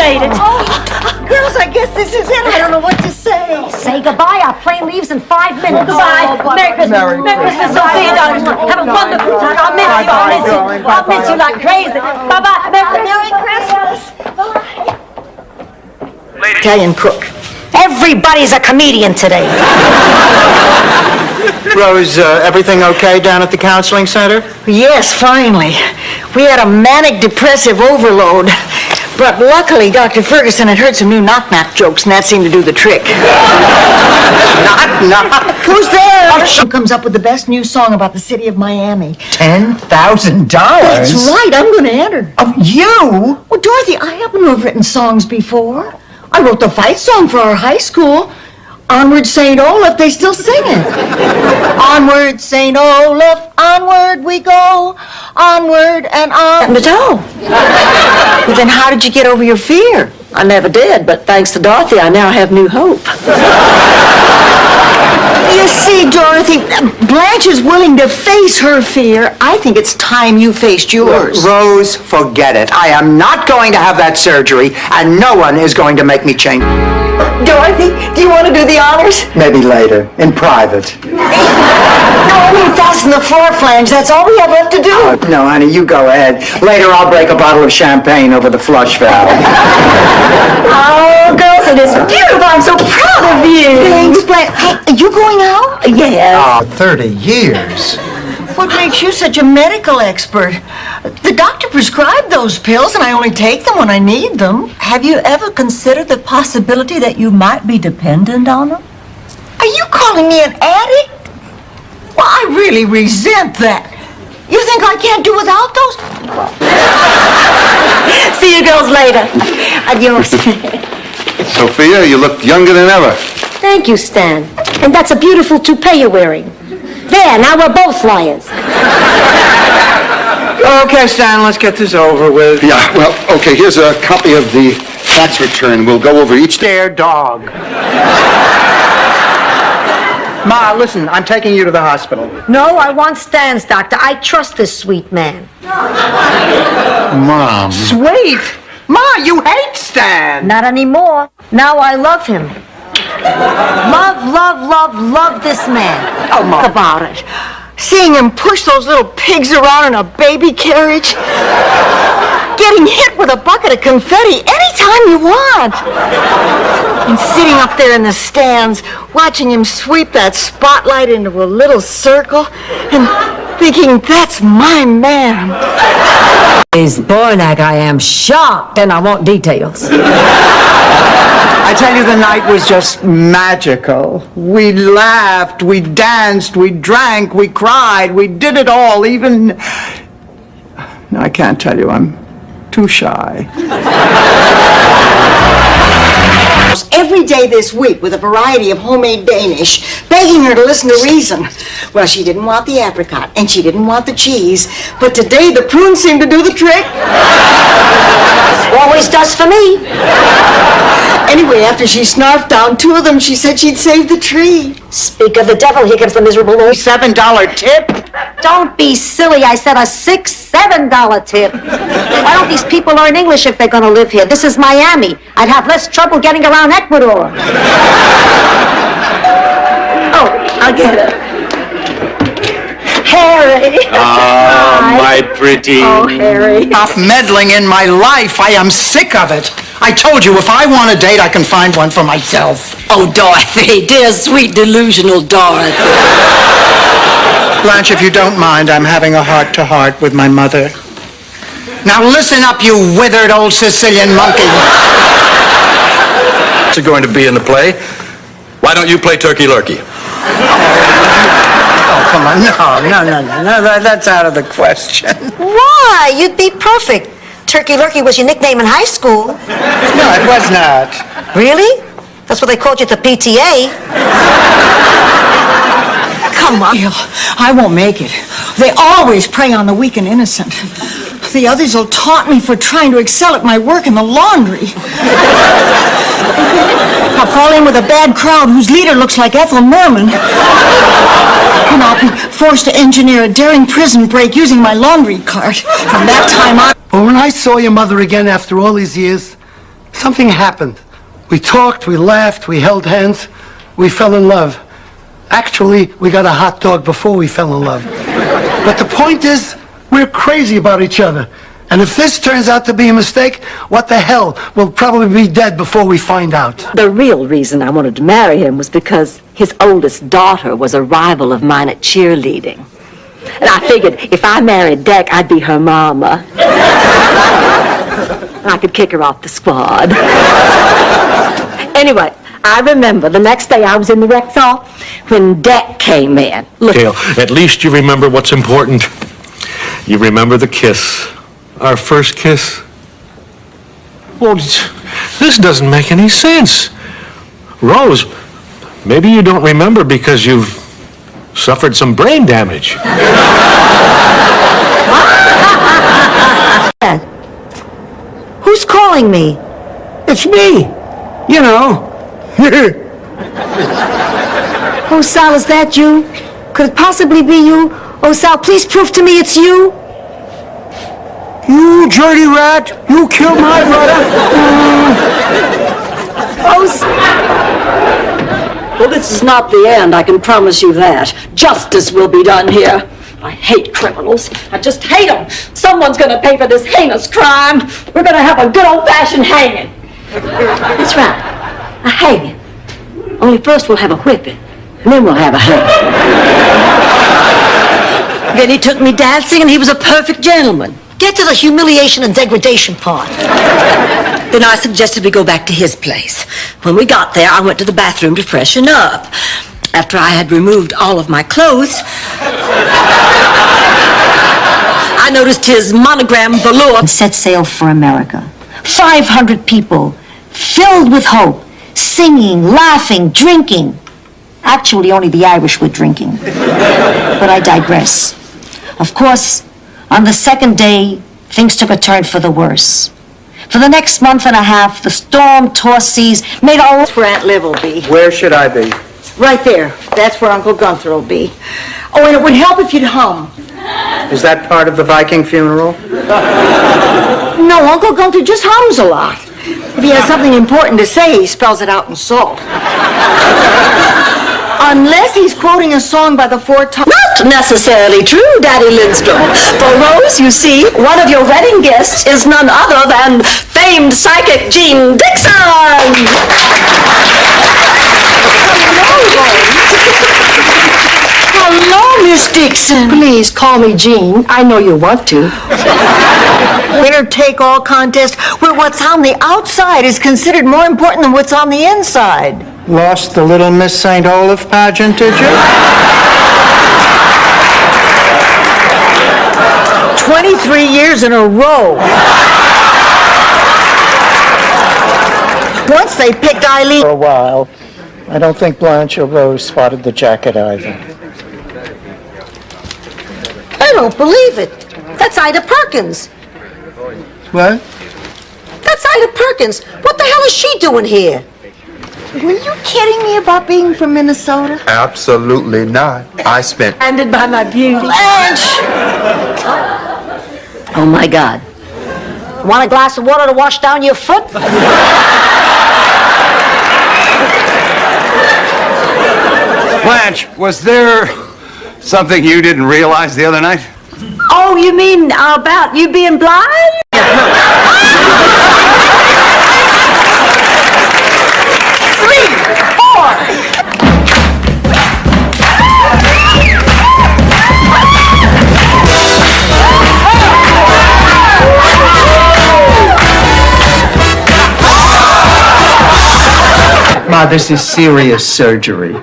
made it. Girls, I guess this is it. I don't know what to say. Say goodbye. Our plane leaves in 5 minutes. Goodbye. Merry Christmas. Merry Christmas, Sophia, darling. Have a wonderful time. I'll miss you. I'll miss you. I'll miss you like crazy. Bye-bye. Merry Christmas. Italian cook. Everybody's a comedian today. Rose, everything okay down at the counseling center? Yes, finally. We had a manic depressive overload. But luckily, Dr. Ferguson had heard some new knock-knock jokes, and that seemed to do the trick. Knock. Who's there? Who comes up with the best new song about the city of Miami? $10,000? That's right, I'm going to enter. You? Well, Dorothy, I happen to have written songs before. I wrote the fight song for our high school. Onward, St. Olaf, they still sing it. Onward, St. Olaf, onward we go, onward and on. But oh, well, then how did you get over your fear? I never did, but thanks to Dorothy, I now have new hope. You see, Dorothy, Blanche is willing to face her fear. I think it's time you faced yours. Rose, forget it. I am not going to have that surgery, and no one is going to make me change. Dorothy, do you want to do the honors? Maybe later, in private. No, I mean fasten the floor flange. That's all we have left to do. No, honey, you go ahead. Later, I'll break a bottle of champagne over the flush valve. Oh, girls, it is beautiful. I'm so proud of you. Thanks, Blanche. Hey, are you going out? Yeah. 30 years. What makes you such a medical expert? The doctor prescribed those pills, and I only take them when I need them. Have you ever considered the possibility that you might be dependent on them? Are you calling me an addict? Well, I really resent that. You think I can't do without those? See you girls later. Adios. Sophia, you look younger than ever. Thank you, Stan. And that's a beautiful toupee you're wearing. There, now we're both liars. Okay, Stan, let's get this over with. Yeah, well, okay, here's a copy of the tax return. We'll go over each day. Their dog. Ma, listen, I'm taking you to the hospital. No, I want Stan's doctor. I trust this sweet man. Mom. Sweet. Ma, you hate Stan. Not anymore. Now I love him. Love this man. Oh, Mom. Think about it. Seeing him push those little pigs around in a baby carriage. Getting hit with a bucket of confetti anytime you want. And sitting up there in the stands, watching him sweep that spotlight into a little circle and thinking, that's my man. Bornak, I am shocked, and I want details. I tell you, the night was just magical. We laughed, we danced, we drank, we cried, we did it all, even... No, I can't tell you, I'm too shy. Every day this week with a variety of homemade Danish, begging her to listen to reason. Well, she didn't want the apricot, and she didn't want the cheese, but today the prunes seemed to do the trick. Always does for me. Anyway, after she snarfed down 2 of them, she said she'd save the tree. Speak of the devil, here comes the miserable Lord. $7 tip? Don't be silly. I said a $7 tip. Why don't these people learn English if they're going to live here? This is Miami. I'd have less trouble getting around Ecuador. Oh, I'll get it. Harry. Ah, my pretty. Oh, Harry. Stop meddling in my life. I am sick of it. I told you, if I want a date, I can find one for myself. Oh, Dorothy, dear sweet delusional Dorothy. Blanche, if you don't mind, I'm having a heart-to-heart with my mother. Now listen up, you withered old Sicilian monkey. You're going to be in the play. Why don't you play Turkey Lurkey? Oh, come on, no, that's out of the question. Why? You'd be perfect. Turkey Lurkey was your nickname in high school. No, it was not. Really? That's what they called you at the PTA. Come on. I won't make it. They always prey on the weak and innocent. The others will taunt me for trying to excel at my work in the laundry. I'll fall in with a bad crowd whose leader looks like Ethel Merman. And I'll be forced to engineer a daring prison break using my laundry cart. From that time on... But when I saw your mother again after all these years, something happened. We talked, we laughed, we held hands, we fell in love. Actually, we got a hot dog before we fell in love. But the point is, we're crazy about each other. And if this turns out to be a mistake, what the hell? We'll probably be dead before we find out. The real reason I wanted to marry him was because his oldest daughter was a rival of mine at cheerleading. And I figured if I married Deck, I'd be her mama. I could kick her off the squad. Anyway, I remember the next day I was in the rec hall when Deck came in. Look, Gail, at least you remember what's important. You remember the kiss. Our first kiss. Well, this doesn't make any sense. Rose, maybe you don't remember because you've suffered some brain damage. Who's calling me? It's me. You know. Oh, Sal, is that you? Could it possibly be you? Oh, Sal, please prove to me it's you. You dirty rat. You killed my brother. well, this is not the end, I can promise you that. Justice will be done here. I hate criminals. I just hate them. Someone's going to pay for this heinous crime. We're going to have a good old-fashioned hanging. That's right, a hanging. Only first we'll have a whipping, and then we'll have a hanging. Then he took me dancing, and he was a perfect gentleman. Get to the humiliation and degradation part. Then I suggested we go back to his place. When we got there, I went to the bathroom to freshen up. After I had removed all of my clothes, I noticed his monogram velour. And set sail for America. 500 people, filled with hope, singing, laughing, drinking. Actually, only the Irish were drinking. But I digress. Of course, on the second day, things took a turn for the worse. For the next month and a half, the storm-tossed seas made all... That's where Aunt Liv will be. Where should I be? Right there. That's where Uncle Gunther will be. Oh, and it would help if you'd hum. Is that part of the Viking funeral? No, Uncle Gunther just hums a lot. If he has something important to say, he spells it out in salt. Unless he's quoting a song by the Four Tops. Not necessarily true, Daddy Lindstrom. For Rose, you see, one of your wedding guests is none other than famed psychic Jean Dixon. Hello, Miss Dixon. Please call me Jean. I know you want to. Winner-take-all contest where what's on the outside is considered more important than what's on the inside. Lost the Little Miss St. Olaf pageant, did you? 23 years in a row. Once they picked Eileen. For a while. I don't think Blanche or Rose spotted the jacket either. I don't believe it. That's Ida Perkins. What? That's Ida Perkins. What the hell is she doing here? Were you kidding me about being from Minnesota? Absolutely not. I spent... Handed by my beauty. Blanche! Oh, my God. Want a glass of water to wash down your foot? Blanche, was there something you didn't realize the other night? Oh, you mean about you being blind? Ma, this is serious surgery.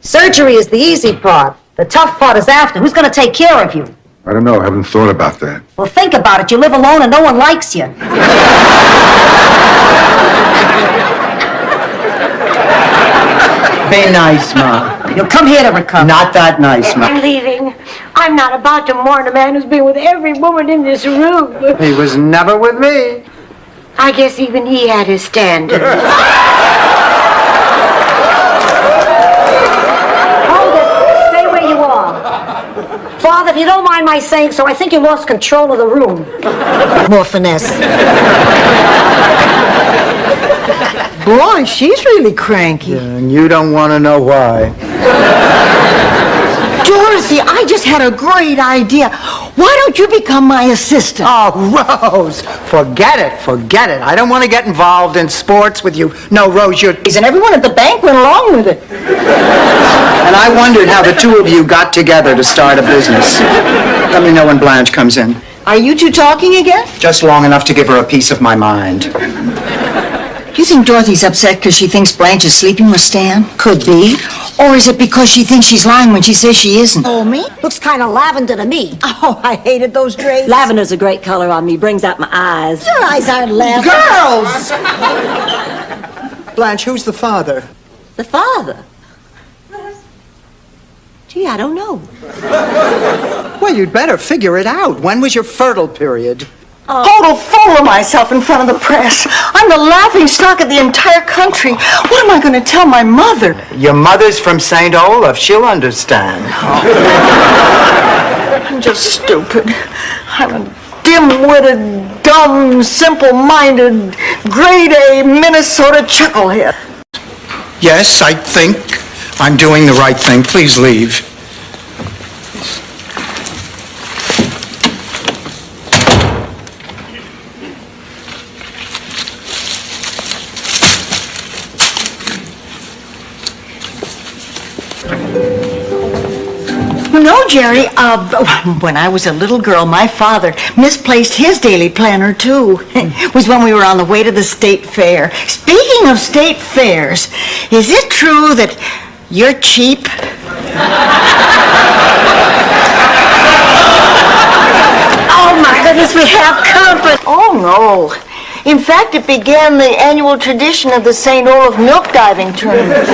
Surgery is the easy part. The tough part is after. Who's going to take care of you? I don't know. I haven't thought about that. Well, think about it. You live alone and no one likes you. Be nice, Ma. You'll come here to recover. Not that nice, Ma. I'm leaving. I'm not about to mourn a man who's been with every woman in this room. He was never with me. I guess even he had his standards. Hold it. Stay where you are. Father, if you don't mind my saying so, I think you lost control of the room. More finesse. Boy, she's really cranky. And you don't want to know why. Dorothy, I just had a great idea. Why don't you become my assistant? Oh, Rose, forget it. I don't want to get involved in sports with you. No, Rose, you're... And everyone at the bank went along with it. And I wondered how the two of you got together to start a business. Let me know when Blanche comes in. Are you two talking again? Just long enough to give her a piece of my mind. Do you think Dorothy's upset because she thinks Blanche is sleeping with Stan? Could be. Or is it because she thinks she's lying when she says she isn't? Oh, me? Looks kind of lavender to me. Oh, I hated those drapes. Lavender's a great color on me. Brings out my eyes. Your eyes aren't lavender. Girls! Blanche, who's the father? The father. Gee, I don't know. Well, you'd better figure it out. When was your fertile period? Total fool of myself in front of the press. I'm the laughing stock of the entire country. What am I going to tell my mother? Your mother's from St. Olaf. She'll understand. I'm just stupid. I'm a dim-witted, dumb, simple-minded, grade-A Minnesota chucklehead. Yes, I think I'm doing the right thing. Please leave. No, Jerry, when I was a little girl, my father misplaced his daily planner, too. It was when we were on the way to the state fair. Speaking of state fairs, is it true that you're cheap? Oh, my goodness, we have company. Oh, no. In fact, it began the annual tradition of the St. Olaf milk diving tournament.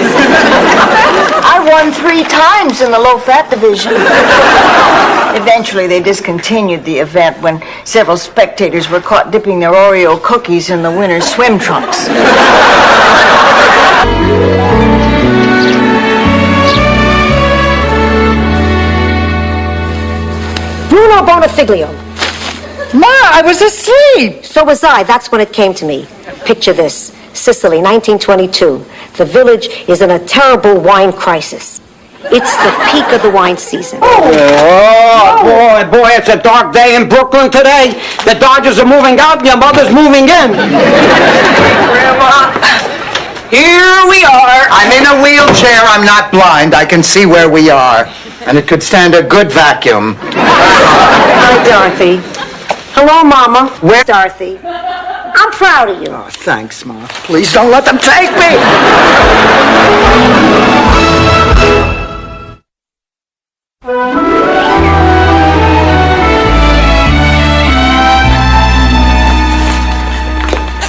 I won 3 times in the low-fat division. Eventually, they discontinued the event when several spectators were caught dipping their Oreo cookies in the winner's swim trunks. Bruno Bonafiglio. Ma, I was asleep. So was I. That's when it came to me. Picture this. Sicily, 1922. The village is in a terrible wine crisis. It's the peak of the wine season. Oh, boy, it's a dark day in Brooklyn today. The Dodgers are moving out and your mother's moving in. Grandma, here we are. I'm in a wheelchair. I'm not blind. I can see where we are. And it could stand a good vacuum. Hi, Dorothy. Hello, Mama. Where? Dorothy. I'm proud of you. Oh, thanks, Ma. Please don't let them take me.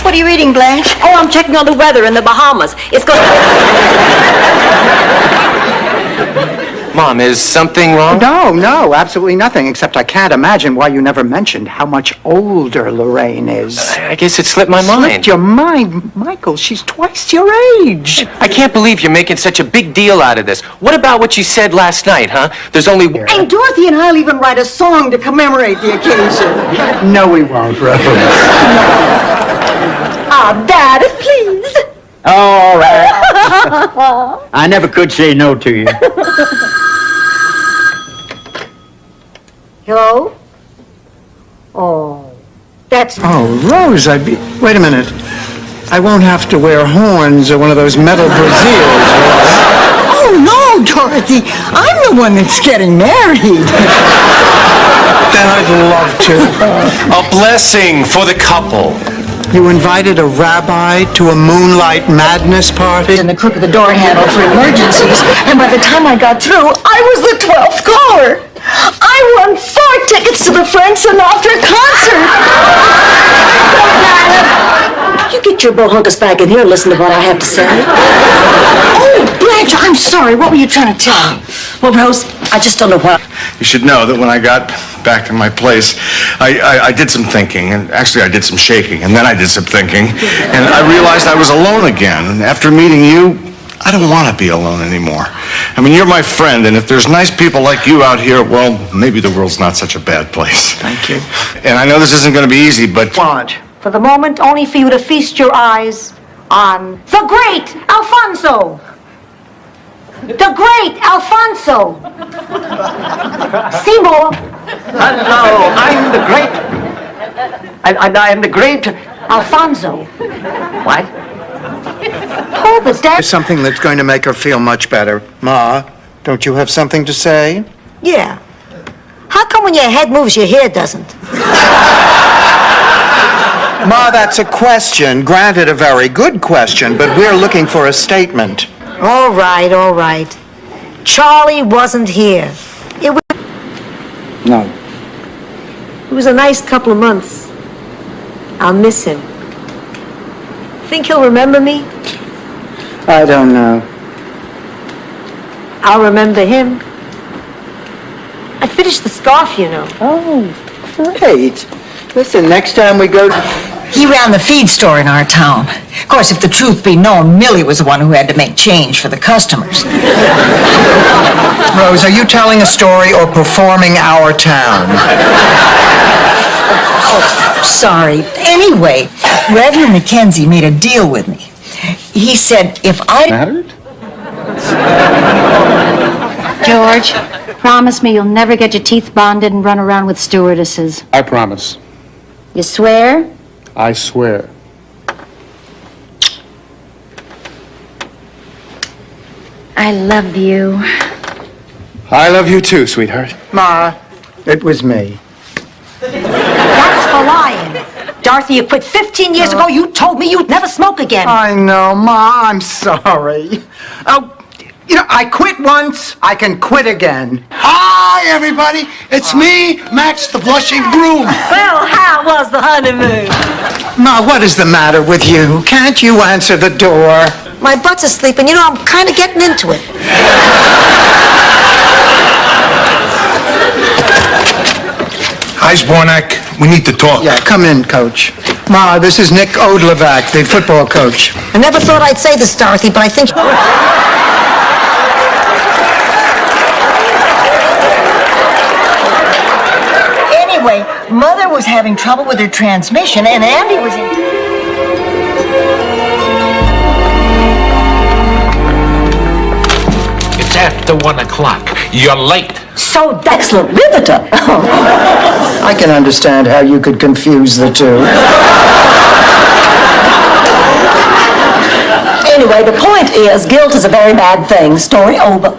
What are you reading, Blanche? Oh, I'm checking on the weather in the Bahamas. It's going. Mom, is something wrong? No, absolutely nothing, except I can't imagine why you never mentioned how much older Lorraine is. I guess it slipped my mind. Slipped your mind? Michael, she's twice your age. I can't believe you're making such a big deal out of this. What about what you said last night, huh? There's only... And Dorothy and I'll even write a song to commemorate the occasion. No, we won't, Rose. Dad, please. All right. I never could say no to you. Hello? Oh, that's... Oh, Rose, Wait a minute. I won't have to wear horns or one of those metal brassieres. Oh, no, Dorothy. I'm the one that's getting married. Then I'd love to. A blessing for the couple. You invited a rabbi to a moonlight madness party? In the crook of the door handle for emergencies, and by the time I got through, I was the 12th caller. I won 4 tickets to the Frank Sinatra concert. You get your bohunkus back in here and listen to what I have to say. Oh, Blanche, I'm sorry. What were you trying to tell me? Well, Rose, I just don't know what... You should know that when I got back to my place, I did some thinking, and actually I did some shaking, and then I did some thinking, and I realized I was alone again. And after meeting you, I don't want to be alone anymore. I mean, you're my friend, and if there's nice people like you out here, well, maybe the world's not such a bad place. Thank you. And I know this isn't going to be easy, but... For the moment, only for you to feast your eyes on the great Alfonso. The great Alfonso. Seymour. Hello, I'm the great... I am the great... Alfonso. What? Oh, the dad. There's something that's going to make her feel much better. Ma, don't you have something to say? Yeah. How come when your head moves, your hair doesn't? Ma, that's a question. Granted, a very good question, but we're looking for a statement. All right, all right. Charlie wasn't here. No. It was a nice couple of months. I'll miss him. Think he'll remember me? I don't know. I'll remember him. I finished the scarf, you know. Oh, great. Listen, next time we go to... He ran the feed store in our town. Of course, if the truth be known, Millie was the one who had to make change for the customers. Rose, are you telling a story or performing our town? Oh, sorry. Anyway, Reverend Mackenzie made a deal with me. He said if I... Mattered? George, promise me you'll never get your teeth bonded and run around with stewardesses. I promise. You swear? I swear. I love you. I love you too, sweetheart. Ma, it was me. That's for lying. Dorothy, you quit 15 years ago. You told me you'd never smoke again. I know, Ma, I'm sorry. Oh, you know, I quit once, I can quit again. Hi, everybody. It's me, Max the Blushing Groom. Well, how was the honeymoon? Ma, what is the matter with you? Can't you answer the door? My butt's asleep, and you know, I'm kind of getting into it. Hi, Zbornak. We need to talk. Yeah, come in, Coach. Ma, this is Nick Odlevac, the football coach. I never thought I'd say this, Dorothy, but I think... Anyway, Mother was having trouble with her transmission, and Andy was in... It's after 1 o'clock. You're late. So that's... Excellent riveter. I can understand how you could confuse the two. Anyway, the point is, guilt is a very bad thing. Story over.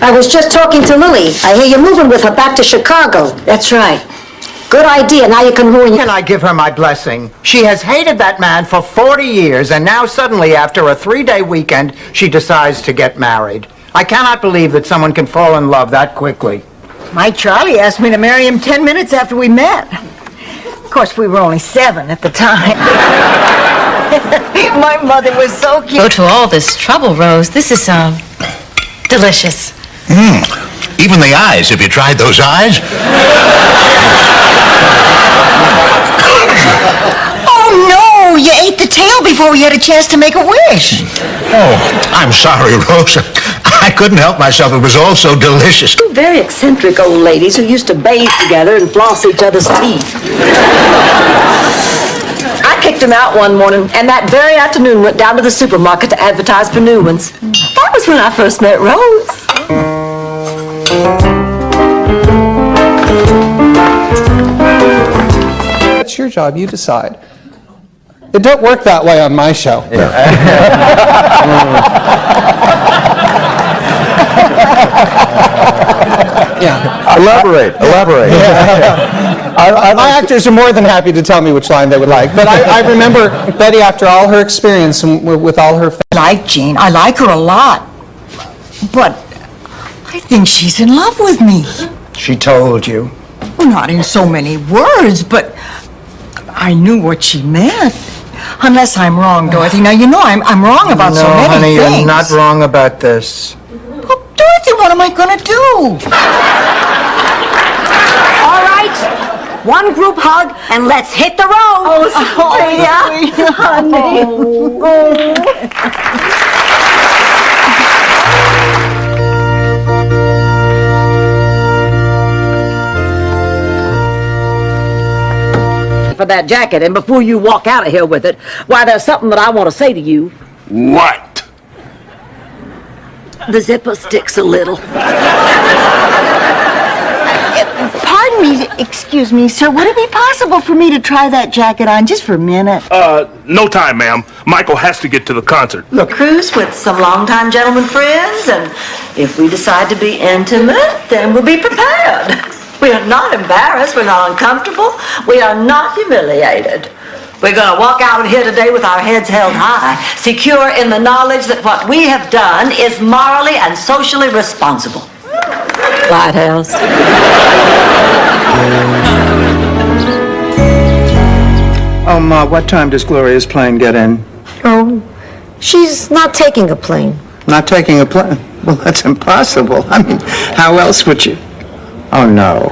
I was just talking to Lily. I hear you're moving with her back to Chicago. That's right. Good idea. Now you can ruin... Can I give her my blessing? She has hated that man for 40 years, and now suddenly, after a 3-day weekend, she decides to get married. I cannot believe that someone can fall in love that quickly. My Charlie asked me to marry him 10 minutes after we met. Of course, we were only 7 at the time. My mother was so cute. Go to all this trouble, Rose. This is, delicious. Even the eyes. Have you tried those eyes? Oh, no! You ate the tail before we had a chance to make a wish. Oh, I'm sorry, Rosa. I couldn't help myself. It was all so delicious. Two very eccentric old ladies who used to bathe together and floss each other's teeth. I kicked them out one morning, and that very afternoon went down to the supermarket to advertise for new ones. That was when I first met Rose. It's your job, you decide. It don't work that way on my show. Yeah. Elaborate. My actors are more than happy to tell me which line they would like. But I remember Betty, after all her experience and with all her... I like Jane. I like her a lot. But I think she's in love with me. She told you. Well, not in so many words, but I knew what she meant. Unless I'm wrong, Dorothy. Now, you know I'm wrong about so many honey, things. you're not wrong about this. Well, Dorothy, what am I going to do? All right. One group hug, and let's hit the road. Oh, yeah, honey. for that jacket, and before you walk out of here with it, why, there's something that I want to say to you. What? The zipper sticks a little. Pardon me, excuse me, sir. Would it be possible for me to try that jacket on just for a minute? No time, ma'am. Michael has to get to the concert. Look, cruise with some longtime gentleman friends, and if we decide to be intimate, then we'll be prepared. We are not embarrassed, we're not uncomfortable, we are not humiliated. We're going to walk out of here today with our heads held high, secure in the knowledge that what we have done is morally and socially responsible. Lighthouse. Oh, Ma, what time does Gloria's plane get in? Oh, she's not taking a plane. Not taking a plane? Well, that's impossible. I mean, how else would you? Oh, no.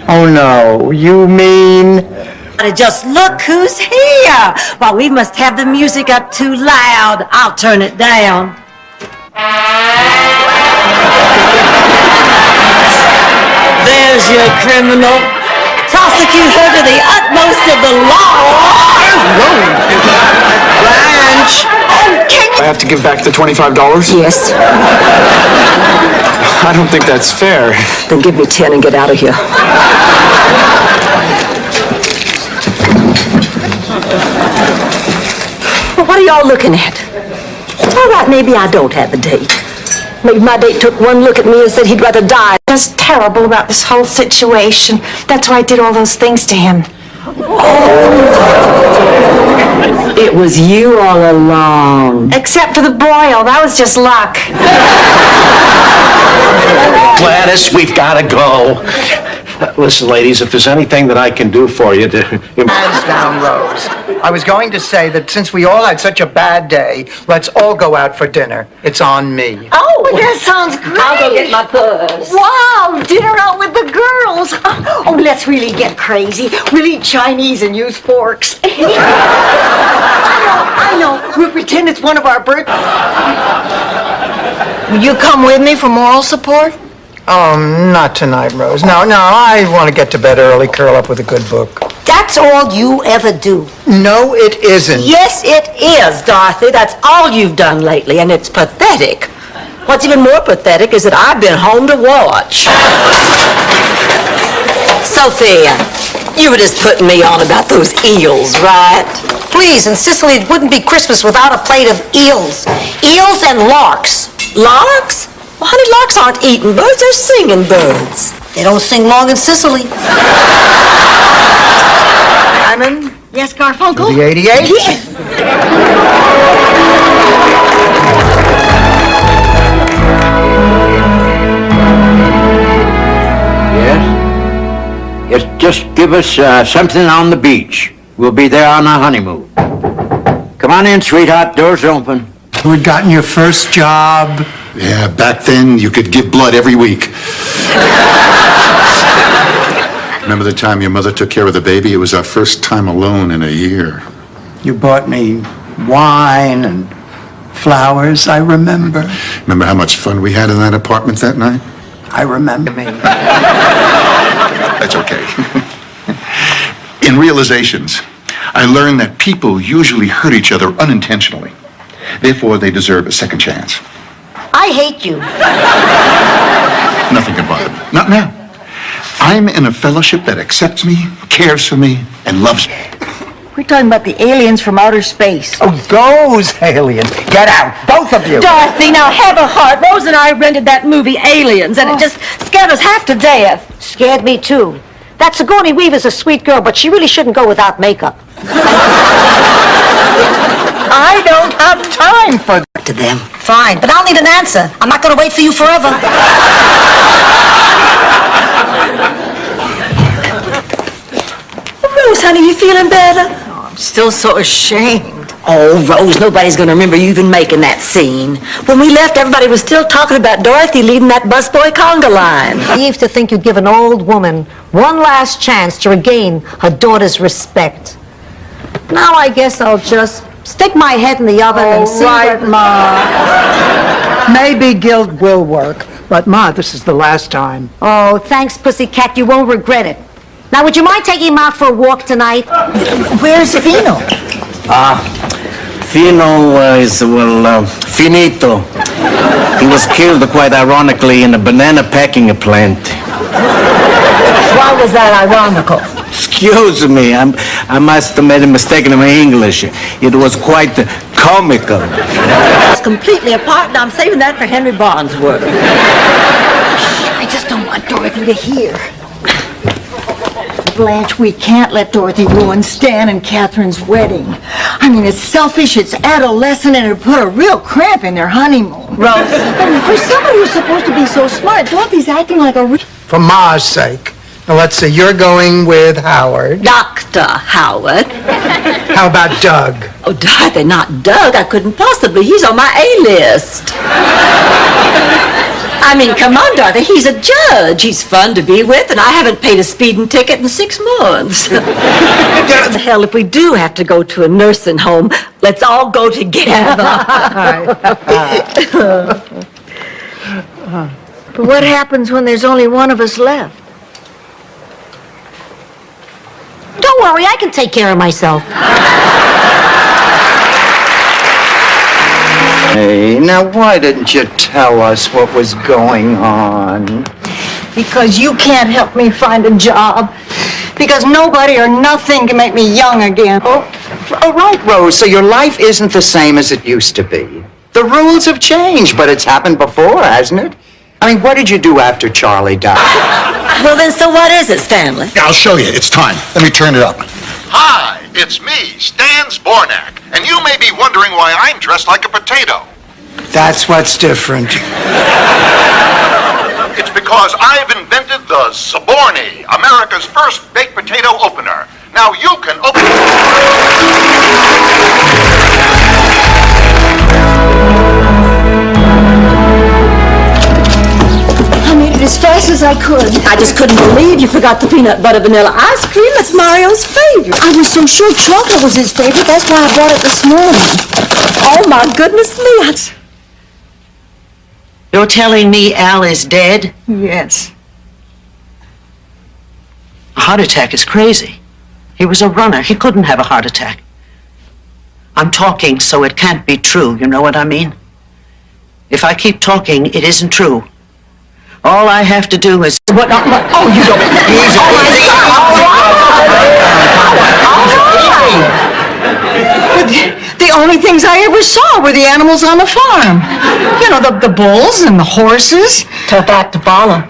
Oh, no. You mean... Just look who's here! Well, we must have the music up too loud. I'll turn it down. There's your criminal. Prosecute her to the utmost of the law. Blanche! I have to give back the $25? Yes. I don't think that's fair. Then give me 10 and get out of here. Well, what are y'all looking at? All right, maybe I don't have a date. Maybe my date took one look at me and said he'd rather die. That's terrible about this whole situation. That's why I did all those things to him. It was you all along. Except for the boil. That was just luck. Gladys, we've got to go. Listen, ladies, if there's anything that I can do for you to... Hands down, Rose. I was going to say that since we all had such a bad day, let's all go out for dinner. It's on me. Oh, that sounds great. I'll go get my purse. Wow, dinner out with the girls. Oh, let's really get crazy. We'll eat Chinese and use forks. I know. We'll pretend it's one of our birthdays. Will you come with me for moral support? Oh, not tonight, Rose. No, I want to get to bed early, curl up with a good book. That's all you ever do. No, it isn't. Yes, it is, Dorothy. That's all you've done lately, and it's pathetic. What's even more pathetic is that I've been home to watch. Sophia, you were just putting me on about those eels, right? Please, in Sicily, it wouldn't be Christmas without a plate of eels. Eels and larks. Larks? Well, honey, larks aren't eating birds, they're singing birds. They don't sing long in Sicily. Simon? Yes, Garfunkel? The 88? Yes. Yes? Just give us something on the beach. We'll be there on our honeymoon. Come on in, sweetheart. Door's open. You had gotten your first job. Yeah, back then you could give blood every week. Remember the time your mother took care of the baby? It was our first time alone in a year. You bought me wine and flowers, I remember. Remember how much fun we had in that apartment that night? I remember me. That's okay. In Realizations, I learned that people usually hurt each other unintentionally. Therefore, they deserve a second chance. I hate you. Nothing can bother me. Not now. I'm in a fellowship that accepts me, cares for me, and loves me. We're talking about the aliens from outer space. Oh, those aliens. Get out, both of you. Dorothy, now have a heart. Rose and I rented that movie Aliens, and it just scared us half to death. Scared me too. That Sigourney Weaver's a sweet girl, but she really shouldn't go without makeup. I don't have time for To them. Fine, but I'll need an answer. I'm not going to wait for you forever. Rose, honey, you feeling better? I'm still so ashamed. Oh, Rose, nobody's gonna remember you even making that scene. When we left, everybody was still talking about Dorothy leading that busboy conga line. Naive to think you'd give an old woman one last chance to regain her daughter's respect. Now I guess I'll just stick my head in the oven and see right, what... Ma. Maybe guilt will work, but Ma, this is the last time. Oh, thanks, pussycat. You won't regret it. Now, would you mind taking him out for a walk tonight? Where's Fino? Fino is, finito. He was killed, quite ironically, in a banana packing plant. Why was that ironical? Excuse me, I must have made a mistake in my English. It was quite comical. It's completely apart, and I'm saving that for Henry Barnesworth. I just don't want Dorothy to hear. Blanche, we can't let Dorothy ruin Stan and Catherine's wedding. I mean, it's selfish, it's adolescent, and it'll put a real cramp in their honeymoon. Rose. I mean, for somebody who's supposed to be so smart, Dorothy's acting like a... For Ma's sake. Now, let's see, you're going with Howard. Dr. Howard. How about Doug? Oh, Dorothy, not Doug. I couldn't possibly. He's on my A-list. I mean, come on, Dorothy. He's a judge. He's fun to be with, and I haven't paid a speeding ticket in 6 months. Hell, if we do have to go to a nursing home, let's all go together. But what happens when there's only one of us left? Don't worry, I can take care of myself. Hey, now why didn't you tell us what was going on? Because you can't help me find a job. Because nobody or nothing can make me young again. Oh, all right, Rose, so your life isn't the same as it used to be. The rules have changed, but it's happened before, hasn't it? I mean, what did you do after Charlie died? Well, then, so what is it, Stanley? I'll show you. It's time. Let me turn it up. Hi, it's me, Stan Zbornak, and you may be wondering why I'm dressed like a potato. That's what's different. It's because I've invented the Zaborni, America's first baked potato opener. Now you can open I made it as fast as I could. I just couldn't believe you forgot the peanut butter vanilla ice cream. It's Mario's favorite. I was so sure chocolate was his favorite. That's why I brought it this morning. Oh, my goodness me. You're telling me Al is dead? Yes. A heart attack is crazy. He was a runner. He couldn't have a heart attack. I'm talking, so it can't be true. You know what I mean? If I keep talking, it isn't true. All I have to do is... What? Oh, you don't... Easy. The only things I ever saw were the animals on the farm. You know, the bulls and the horses. Tell back to follow.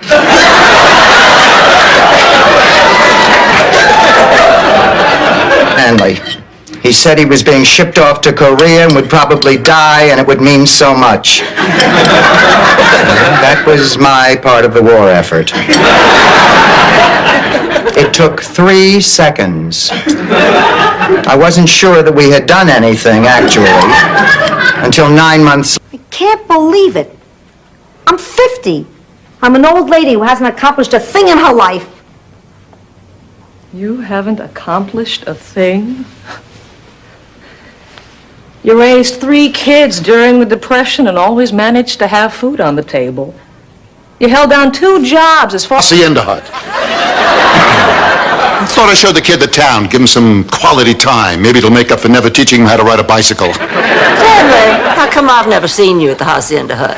Stanley, he said he was being shipped off to Korea and would probably die, and it would mean so much. That was my part of the war effort. It took 3 seconds. I wasn't sure that we had done anything, actually, until 9 months. I can't believe it. I'm 50. I'm an old lady who hasn't accomplished a thing in her life. You haven't accomplished a thing? You raised 3 kids during the Depression and always managed to have food on the table. You held down 2 jobs as far as... Hacienda Hut. Thought I'd show the kid the town, give him some quality time. Maybe it'll make up for never teaching him how to ride a bicycle. Stanley, how come I've never seen you at the Hacienda Hut?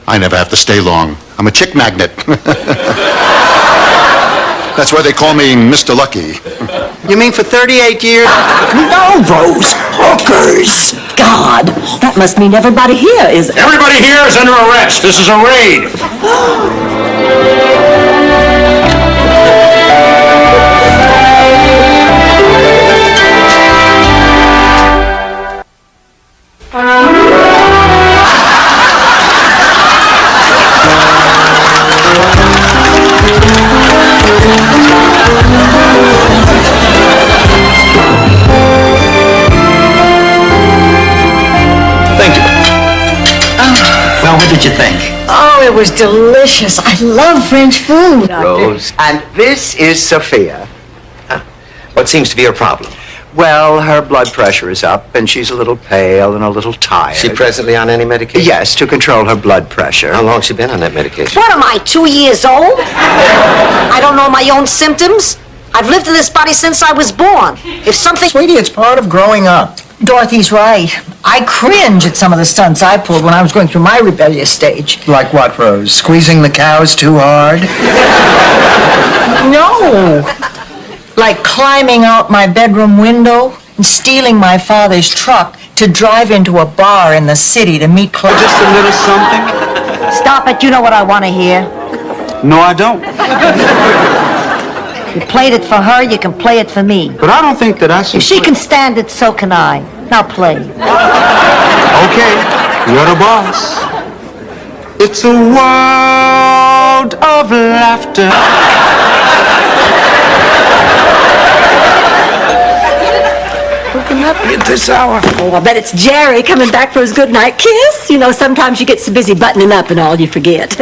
I never have to stay long. I'm a chick magnet. That's why they call me Mr. Lucky. You mean for 38 years? No, Rose. Hookers. God, that must mean everybody here is... Everybody here is under arrest. This is a raid. Well, what did you think? Oh, it was delicious. I love French food. Rose. And this is Sophia. What seems to be her problem? Well, her blood pressure is up, and she's a little pale and a little tired. Is she presently on any medication? Yes, to control her blood pressure. How long has she been on that medication? What am I, 2 years old? I don't know my own symptoms. I've lived in this body since I was born. If something... Sweetie, it's part of growing up. Dorothy's right. I cringe at some of the stunts I pulled when I was going through my rebellious stage. Like what, Rose? Squeezing the cows too hard? No. Like climbing out my bedroom window and stealing my father's truck to drive into a bar in the city to meet Clark. Just a little something? Stop it, you know what I want to hear. No, I don't. You played it for her, you can play it for me. But I don't think that I should... If she can stand it, so can I. Now play. Okay, you're the boss. It's a world of laughter. Who can that be at this hour? Oh, I bet it's Jerry coming back for his goodnight kiss. You know, sometimes you get so busy buttoning up and all you forget.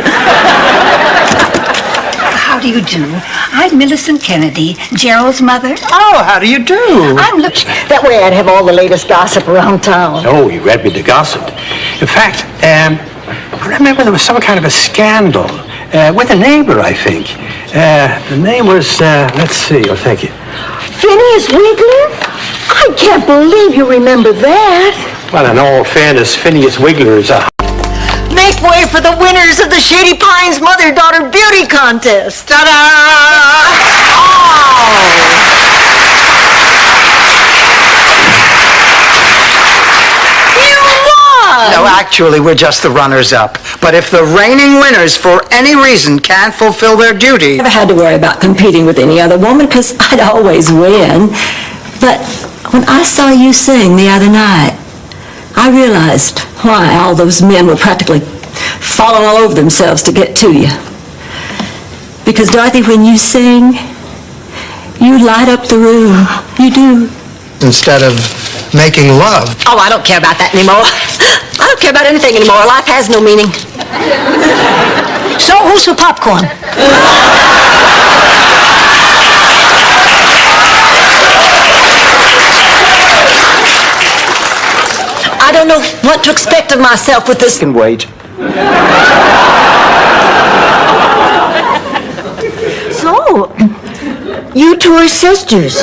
How do you do? I'm Millicent Kennedy, Gerald's mother. Oh, how do you do? I'm looking... That way I'd have all the latest gossip around town. Oh, you read me the gossip. In fact, I remember there was some kind of a scandal with a neighbor, I think. The name was, let's see, oh, thank you. Phineas Wiggler? I can't believe you remember that. Well, in all fairness, Phineas Wiggler is a... Make way for the winners of the Shady Pines Mother-Daughter Beauty Contest. Ta-da! You won! No, actually, we're just the runners-up. But if the reigning winners, for any reason, can't fulfill their duty... Never had to worry about competing with any other woman because I'd always win. But when I saw you sing the other night, I realized why all those men were practically falling all over themselves to get to you. Because, Dorothy, when you sing, you light up the room. You do. Instead of making love. Oh, I don't care about that anymore. I don't care about anything anymore. Life has no meaning. So, who's for popcorn? I don't know what to expect of myself with this. Can wait. So, you two are sisters.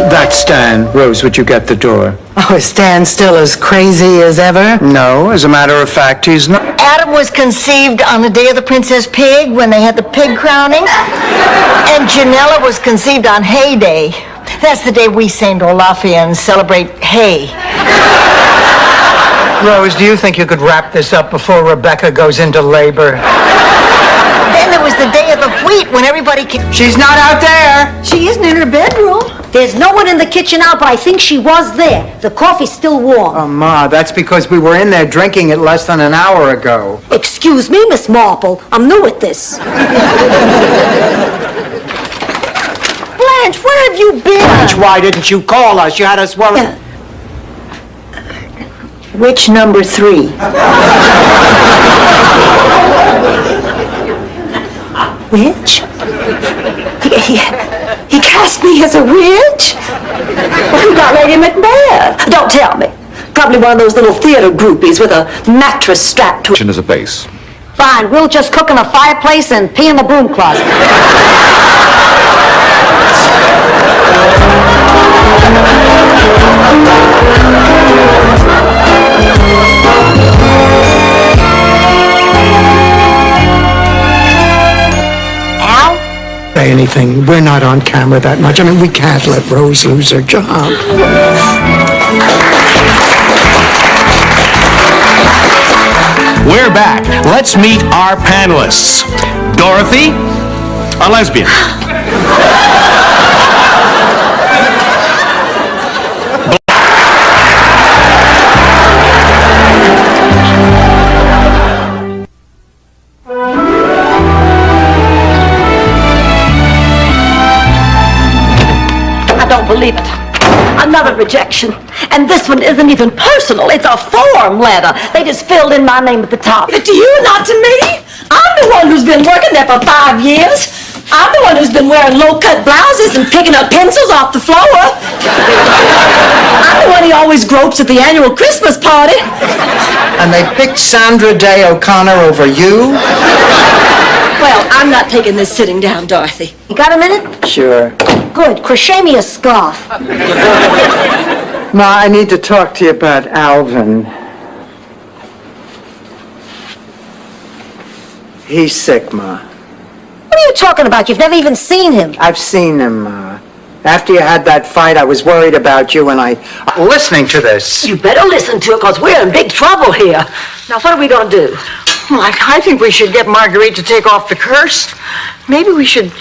That's Stan. Rose, would you get the door? Oh, is Stan still as crazy as ever? No, as a matter of fact, he's not. Adam was conceived on the day of the Princess Pig when they had the pig crowning. And Janella was conceived on Hay Day. That's the day we St. Olafians celebrate hay. Rose, do you think you could wrap this up before Rebecca goes into labor? Then there was the day of the wheat when everybody came. She's not out there. She isn't in her bedroom. There's no one in the kitchen now, but I think she was there. The coffee's still warm. Oh, Ma, that's because we were in there drinking it less than an hour ago. Excuse me, Miss Marple. I'm new at this. Blanche, where have you been? Blanche, why didn't you call us? You had us worried. Which number 3? Witch? He cast me as a witch? Well, who got Lady Macbeth? Don't tell me. Probably one of those little theater groupies with a mattress strapped to it. As a base. Fine, we'll just cook in a fireplace and pee in the broom closet. Al? Say anything. We're not on camera that much. I mean, we can't let Rose lose her job. We're back. Let's meet our panelists. Dorothy, a lesbian. I don't believe it. Another rejection. And this one isn't even personal. It's a form letter. They just filled in my name at the top. To you, not to me. I'm the one who's been working there for 5 years. I'm the one who's been wearing low-cut blouses and picking up pencils off the floor. I'm the one he always gropes at the annual Christmas party. And they picked Sandra Day O'Connor over you? Well, I'm not taking this sitting down, Dorothy. You got a minute? Sure. Good. Crochet me a scarf. Ma, I need to talk to you about Alvin. He's sick, Ma. What are you talking about? You've never even seen him. I've seen him, Ma. After you had that fight, I was worried about you, and listening to this. You better listen to it, because we're in big trouble here. Now, what are we going to do? Well, I think we should get Marguerite to take off the curse. Maybe we should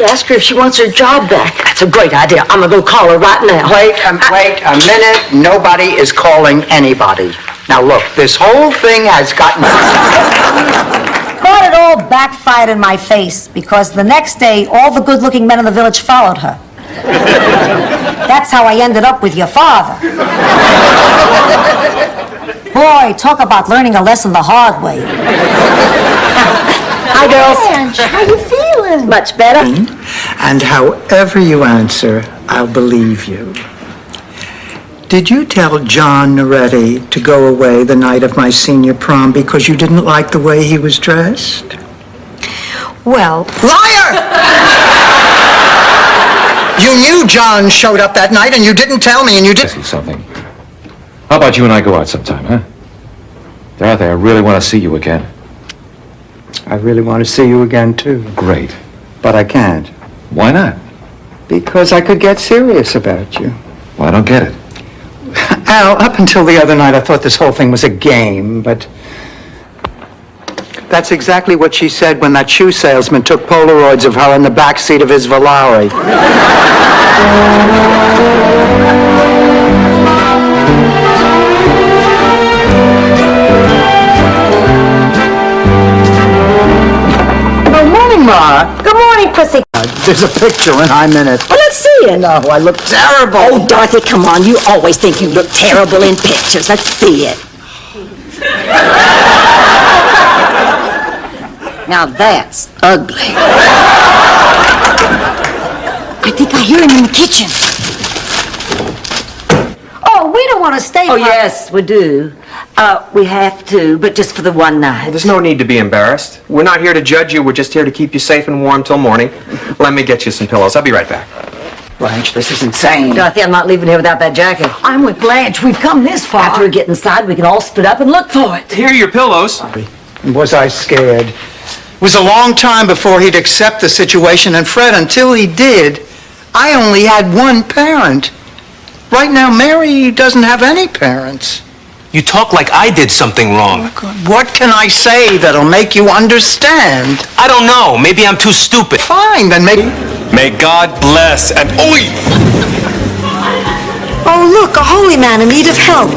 ask her if she wants her job back. That's a great idea. I'm going to go call her right now. Wait a minute. Nobody is calling anybody. Now, look, this whole thing has gotten... But it all backfired in my face because the next day, all the good-looking men in the village followed her. That's how I ended up with your father. Boy, talk about learning a lesson the hard way. Hi, girls. Blanche, how you feeling? Much better. And however you answer, I'll believe you. Did you tell John Noretti to go away the night of my senior prom because you didn't like the way he was dressed? Well... Liar! You knew John showed up that night and you didn't tell me and you didn't... Something. How about you and I go out sometime, huh? Dorothy, I really want to see you again. I really want to see you again, too. Great. But I can't. Why not? Because I could get serious about you. Well, I don't get it. Al, up until the other night, I thought this whole thing was a game, but... That's exactly what she said when that shoe salesman took Polaroids of her in the back seat of his Volare. Good morning, Ma. Good morning, pussy. There's a picture and I'm in it. Well, let's see it. No, I look terrible. Oh, Dorothy, come on. You always think you look terrible in pictures. Let's see it. Now that's Ugly. I think I hear him in the kitchen. Oh, we don't want to stay. Oh, yes, we do. We have to, but just for the one night. Well, there's no need to be embarrassed. We're not here to judge you. We're just here to keep you safe and warm till morning. Let me get you some pillows. I'll be right back. Blanche, this is insane. Dorothy, I'm not leaving here without that jacket. I'm with Blanche. We've come this far. After we get inside, we can all split up and look for it. Here are your pillows. Was I scared? It was a long time before he'd accept the situation, and Fred, until he did, I only had one parent. Right now, Mary doesn't have any parents. You talk like I did something wrong. What can I say that'll make you understand? I don't know. Maybe I'm too stupid. Fine, then maybe... May God bless and... Oi! Oh, look, a holy man in need of help.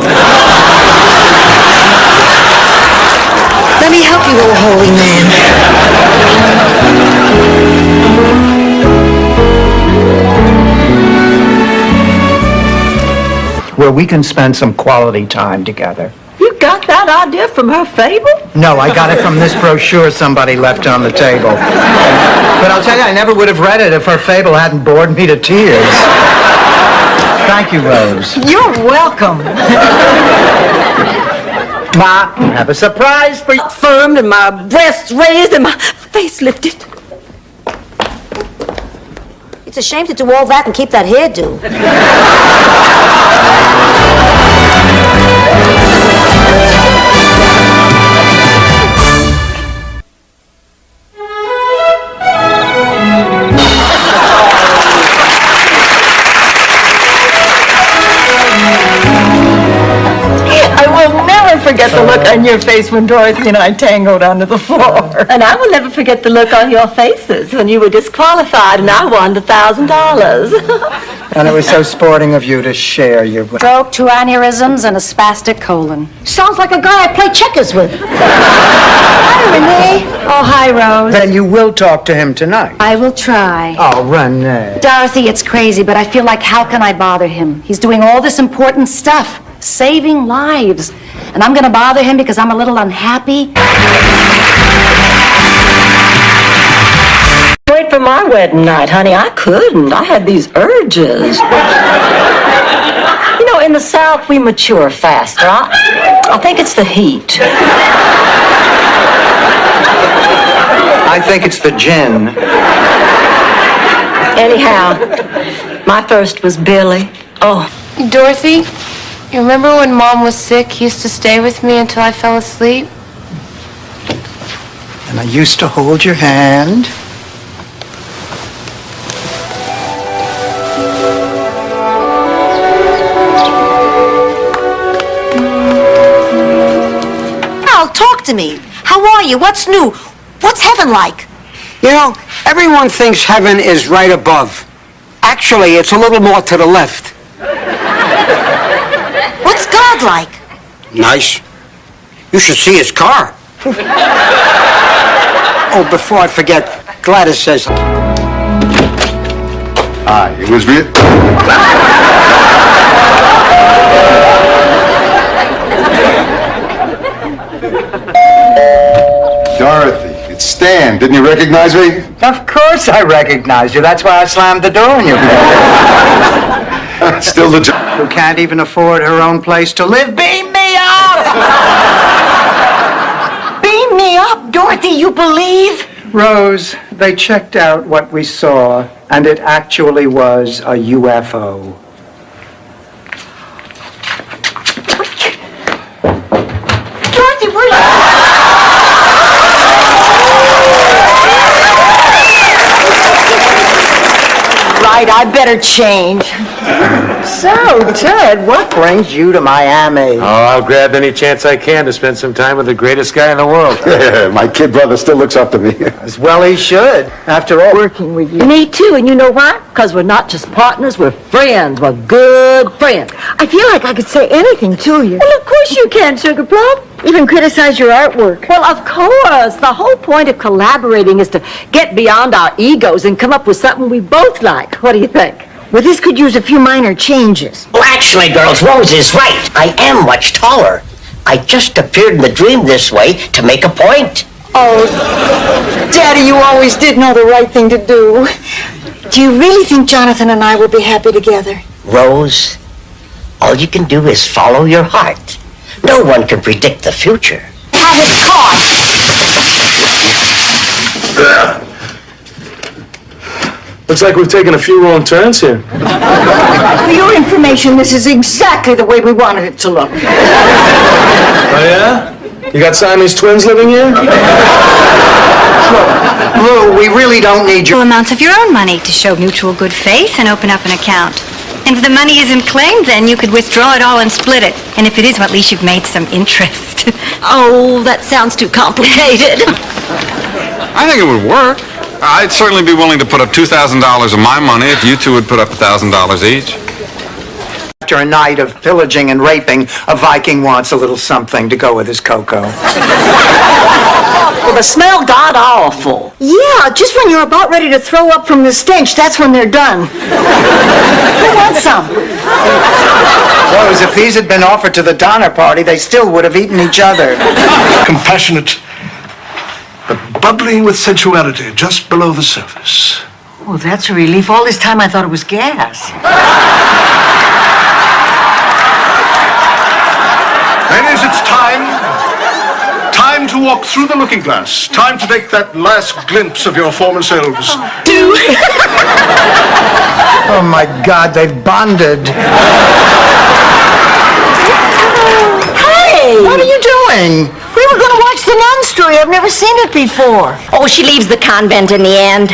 Let me help you, oh holy man. Where we can spend some quality time together. You got that idea from her fable? No, I got it from this brochure somebody left on the table. But I'll tell you, I never would have read it if her fable hadn't bored me to tears. Thank you, Rose. You're welcome. Ma, I have a surprise for you. Affirmed and my breasts raised and my face lifted. It's a shame to do all that and keep that hairdo. I will never forget the look on your face when Dorothy and I tangoed onto the floor. And I will never forget the look on your faces when you were disqualified and I won $1,000. And it was so sporting of you to share your... Stroke, 2 aneurysms, and a spastic colon. Sounds like a guy I play checkers with. Hi, Renee. Oh, hi, Rose. Then you will talk to him tonight. I will try. Oh, Renee. Dorothy, it's crazy, but I feel like how can I bother him? He's doing all this important stuff, saving lives. And I'm going to bother him because I'm a little unhappy. wait for my wedding night, honey. I couldn't. I had these urges. You know, in the South, we mature faster. I think it's the heat. I think it's the gin. Anyhow, my first was Billy. Oh. Dorothy, you remember when Mom was sick, he used to stay with me until I fell asleep? And I used to hold your hand. Al, talk to me. How are you? What's new? What's heaven like? You know, everyone thinks heaven is right above. Actually, it's a little more to the left. What's God like? Nice. You should see his car. Oh, before I forget, Gladys says... Hi, it was real... Dorothy, it's Stan. Didn't you recognize me? Of course I recognized you. That's why I slammed the door in your face. Still the... Who can't even afford her own place to live. Beam me up! Beam me up, Dorothy, you believe? Rose, they checked out what we saw, and it actually was a UFO. Dorothy, where are Right, I better change. So, Ted, what brings you to Miami? Oh, I'll grab any chance I can to spend some time with the greatest guy in the world. My kid brother still looks up to me. As well he should. After all, working with you. Me too, and you know why? Because we're not just partners, we're friends. We're good friends. I feel like I could say anything to you. Well, of course you can, Sugar Plum. Even criticize your artwork. Well, of course. The whole point of collaborating is to get beyond our egos and come up with something we both like. What do you think? Well, this could use a few minor changes. Well, actually, girls, Rose is right. I am much taller. I just appeared in the dream this way to make a point. Oh, Daddy, you always did know the right thing to do. Do you really think Jonathan and I will be happy together? Rose, all you can do is follow your heart. No one can predict the future. Have it caught! Looks like we've taken a few wrong turns here. For your information, this is exactly the way we wanted it to look. Oh, yeah? You got Siamese twins living here? Lou, we really don't need your... amounts of your own money to show mutual good faith and open up an account. And if the money isn't claimed, then you could withdraw it all and split it. And if it is, well, at least you've made some interest. Oh, that sounds too complicated. I think it would work. I'd certainly be willing to put up $2,000 of my money if you two would put up $1,000 each. After a night of pillaging and raping, a Viking wants a little something to go with his cocoa. Well, the smell got awful. Yeah, just when you're about ready to throw up from the stench, that's when they're done. Who wants some? Rose, if these had been offered to the Donner Party, they still would have eaten each other. Compassionate, but bubbling with sensuality just below the surface. Oh, that's a relief. All this time I thought it was gas. Ladies, it's time. Time to walk through the looking glass. Time to take that last glimpse of your former selves. Oh my God, they've bonded. Hey! What are you doing? We were going to watch the Nun story. I've never seen it before. Oh, she leaves the convent in the end.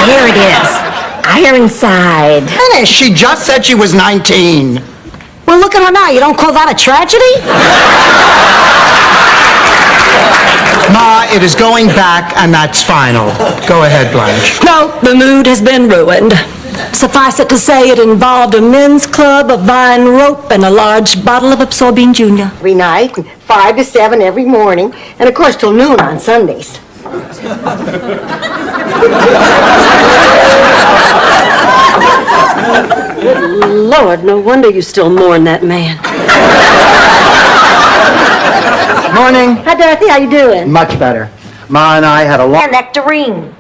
Here it is. Ironside. Honey, she just said she was 19. Well, look at her now. You don't call that a tragedy? Ma, it is going back, and that's final. Go ahead, Blanche. No, the mood has been ruined. Suffice it to say, it involved a men's club, a vine rope, and a large bottle of Absorbine Junior. Every night, 5 to 7 every morning, and of course till noon on Sundays. Good Lord, no wonder you still mourn that man. Morning. Hi, Dorothy. How you doing? Much better. Ma and I had a long... Nectarine.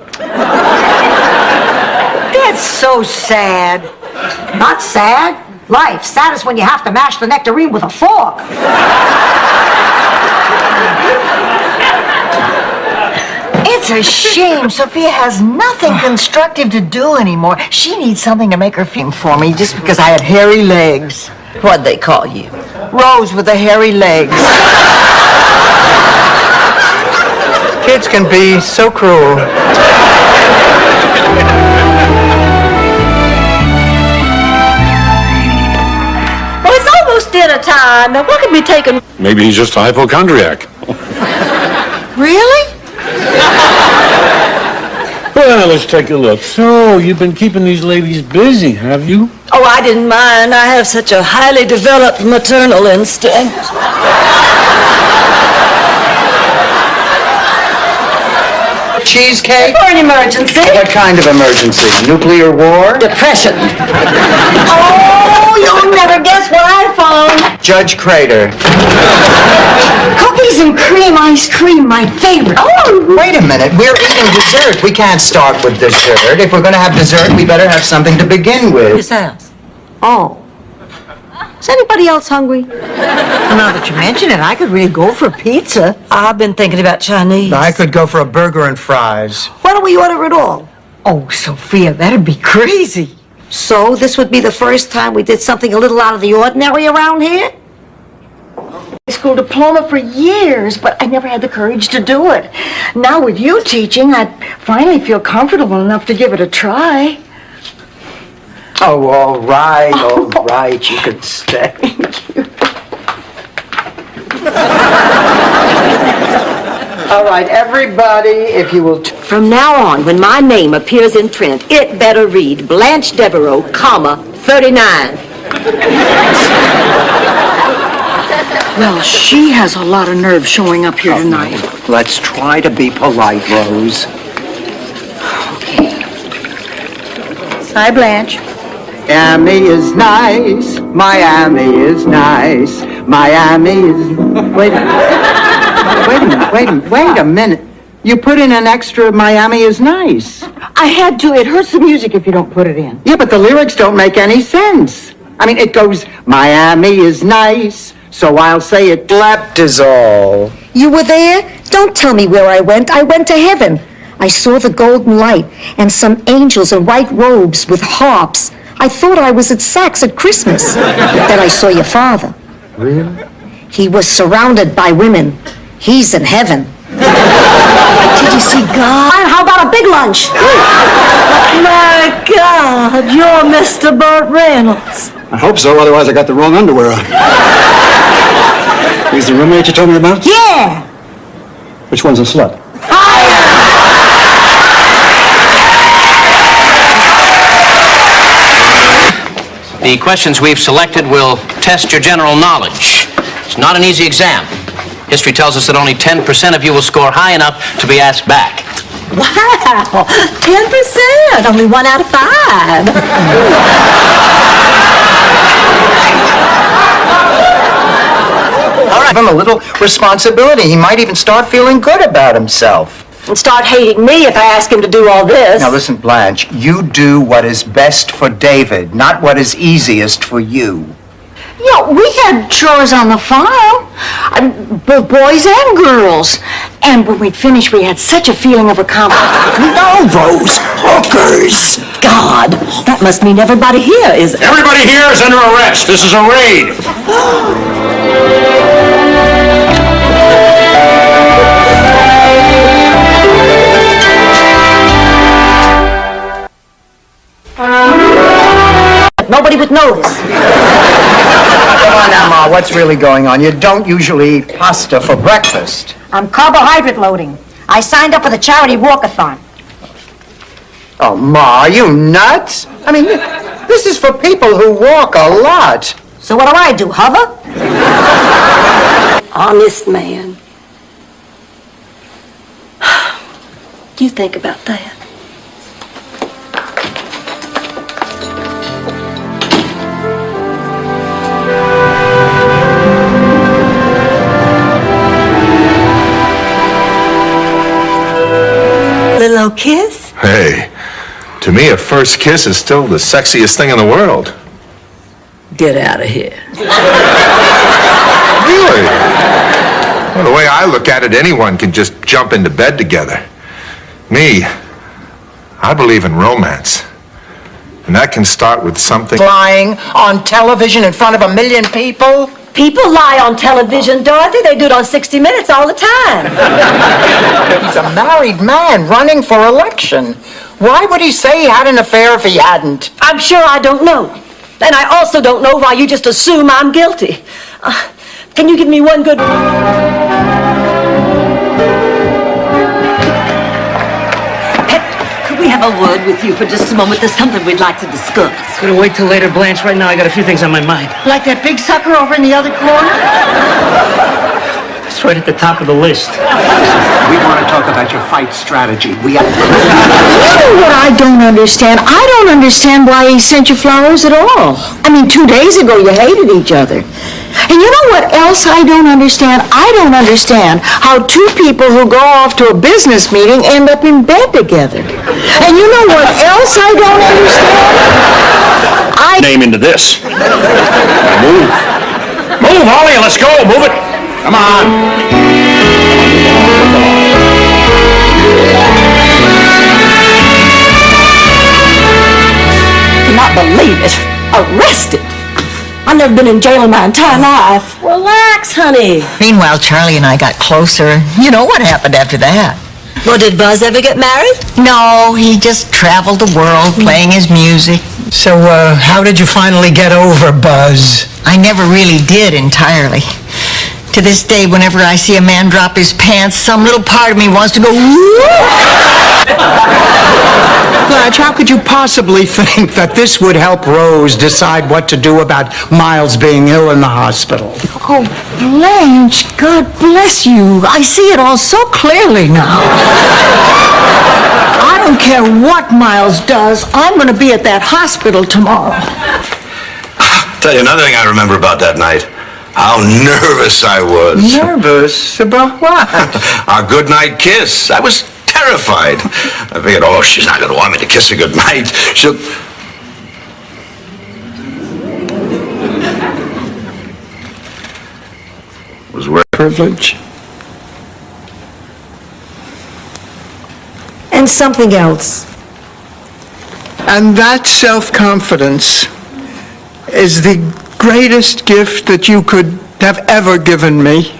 That's so sad. Not sad. Life. Sad is when you have to mash the nectarine with a fork. It's a shame. Sophia has nothing constructive to do anymore. She needs something to make her feel for me just because I have hairy legs. What'd they call you? Rose with the hairy legs. Kids can be so cruel. Well, it's almost dinner time. Now, what can be taken? Maybe he's just a hypochondriac. Really? Well, let's take a look. So, you've been keeping these ladies busy, have you? Oh, I didn't mind. I have such a highly developed maternal instinct. Cheesecake? For an emergency. What kind of emergency? Nuclear war? Depression. Oh, you'll never guess what I found. Judge Crater. Cookies and cream ice cream, my favorite. Oh, wait a minute. We're eating dessert. We can't start with dessert. If we're going to have dessert, we better have something to begin with. His house. Oh. Is anybody else hungry? Well, now that you mention it, I could really go for pizza. I've been thinking about Chinese. I could go for a burger and fries. Why don't we order it all? Oh, Sophia, that'd be crazy. So, this would be the first time we did something a little out of the ordinary around here? High school diploma for years, but I never had the courage to do it. Now with you teaching, I finally feel comfortable enough to give it a try. Oh, all right, you can stay. All right, everybody, if you will... From now on, when my name appears in print, it better read Blanche Devereaux, comma, 39. Well, she has a lot of nerve showing up here tonight. Let's try to be polite, Rose. Hi, Blanche. Miami is nice. Miami is nice. Miami is... Wait a minute. You put in an extra Miami is nice. I had to. It hurts the music if you don't put it in. Yeah, but the lyrics don't make any sense. I mean, it goes, Miami is nice, so I'll say it. Leptazole. You were there? Don't tell me where I went. I went to heaven. I saw the golden light and some angels in white robes with harps. I thought I was at Saks at Christmas. Then I saw your father. Really? He was surrounded by women. He's in heaven. Did you see God? How about a big lunch? My God, you're Mr. Burt Reynolds. I hope so, otherwise I got the wrong underwear on. He's the roommate you told me about? Yeah. Which one's a slut? The questions we've selected will test your general knowledge. It's not an easy exam. History tells us that only 10% of you will score high enough to be asked back. Wow, 10%, only 1 out of 5. All right, give him a little responsibility. He might even start feeling good about himself. And start hating me if I ask him to do all this. Now listen, Blanche, you do what is best for David, not what is easiest for you. Yeah, we had chores on the farm, both boys and girls. And when we'd finished, we had such a feeling of accomplishment. No, Rose, hookers. God, that must mean everybody here is... Everybody here is under arrest. This is a raid. Nobody would notice. Come on now, Ma, what's really going on? You don't usually eat pasta for breakfast. I'm carbohydrate loading. I signed up for the charity walkathon. Oh, Ma, are you nuts? I mean, this is for people who walk a lot. So what do? Hover? Honest man. Do you think about that? slow kiss? Hey, to me, a first kiss is still the sexiest thing in the world. Get out of here. Really? Well, the way I look at it, anyone can just jump into bed together. Me, I believe in romance. And that can start with something... Lying on television in front of 1 million people? People lie on television, Dorothy. They do it on 60 Minutes all the time. He's a married man running for election. Why would he say he had an affair if he hadn't? I'm sure I don't know. And I also don't know why you just assume I'm guilty. Can you give me one good... Could we have a word with you for just a moment? There's something we'd like to discuss. Gonna wait till later, Blanche. Right now, I got a few things on my mind. Like that big sucker over in the other corner? It's right at the top of the list. We want to talk about your fight strategy. You know what I don't understand? I don't understand why he sent you flowers at all. I mean, 2 days ago you hated each other. And you know what else I don't understand? I don't understand how two people who go off to a business meeting end up in bed together. And you know what else I don't understand? Name into this. Move. Move, Holly, let's go. Move it. Come on. Cannot believe it. Arrested. I've never been in jail in my entire life. Relax, honey. Meanwhile, Charlie and I got closer. You know what happened after that. Well, did Buzz ever get married? No, he just traveled the world playing his music. So, how did you finally get over Buzz? I never really did entirely. To this day, whenever I see a man drop his pants, some little part of me wants to go, Blanche, how could you possibly think that this would help Rose decide what to do about Miles being ill in the hospital? Oh, Blanche, God bless you. I see it all so clearly now. I don't care what Miles does. I'm going to be at that hospital tomorrow. Tell you another thing I remember about that night. How nervous I was. Nervous? About what? Our goodnight kiss. I was terrified. I figured, oh, she's not going to want me to kiss her goodnight. She'll... Was where... Privilege. And something else. And that self-confidence is the greatest gift that you could have ever given me.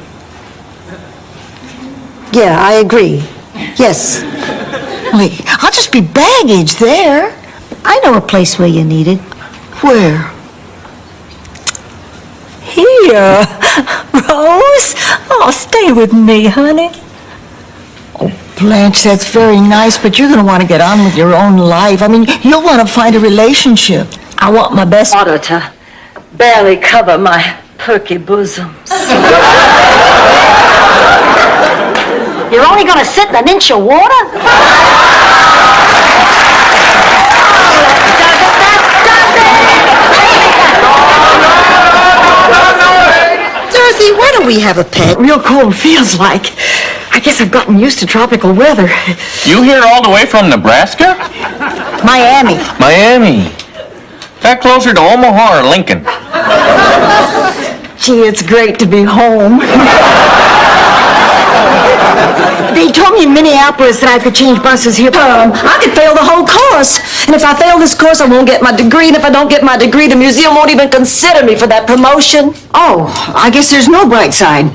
Yeah, I agree. Yes. Wait, I'll just be baggage there. I know a place where you need it. Where? Here. Rose. Oh, stay with me, honey. Blanche, that's very nice, but you're going to want to get on with your own life. I mean, you'll want to find a relationship. I want my best water to barely cover my perky bosoms. You're only going to sit in an inch of water? Dorothy, why don't we have a pet? Real cold feels like. I guess I've gotten used to tropical weather. You here all the way from Nebraska? Miami. Miami. That closer to Omaha or Lincoln? Gee, it's great to be home. They told me in Minneapolis that I could change buses here. I could fail the whole course. And if I fail this course, I won't get my degree. And if I don't get my degree, the museum won't even consider me for that promotion. Oh, I guess there's no bright side.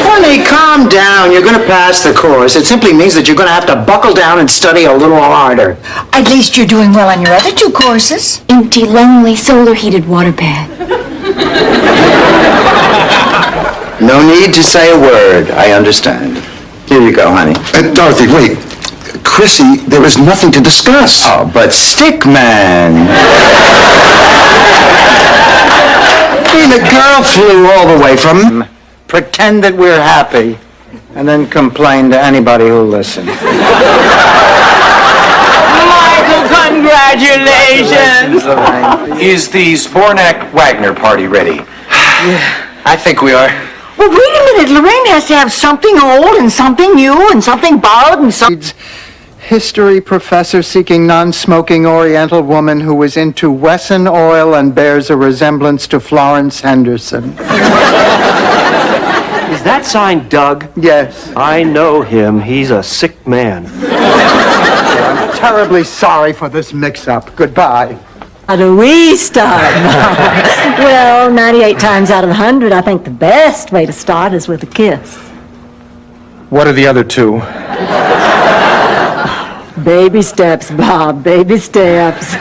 Honey, calm down. You're going to pass the course. It simply means that you're going to have to buckle down and study a little harder. At least you're doing well on your other two courses. Empty, lonely, solar-heated water bath. No need to say a word. I understand. Here you go, honey. Dorothy, wait. Chrissy, there was nothing to discuss. Oh, but Stickman. I mean, the girl flew all the way from... Pretend that we're happy, and then complain to anybody who'll listen. Michael, congratulations! Is the Spornak Wagner party ready? Yeah, I think we are. Well, wait a minute. Lorraine has to have something old and something new and something borrowed and something... History professor seeking non-smoking Oriental woman who was into Wesson oil and bears a resemblance to Florence Henderson. Is that signed Doug? Yes. I know him. He's a sick man. I'm terribly sorry for this mix-up. Goodbye. How do we start? Well, 98 times out of 100, I think the best way to start is with a kiss. What are the other two? Baby steps, Bob, baby steps.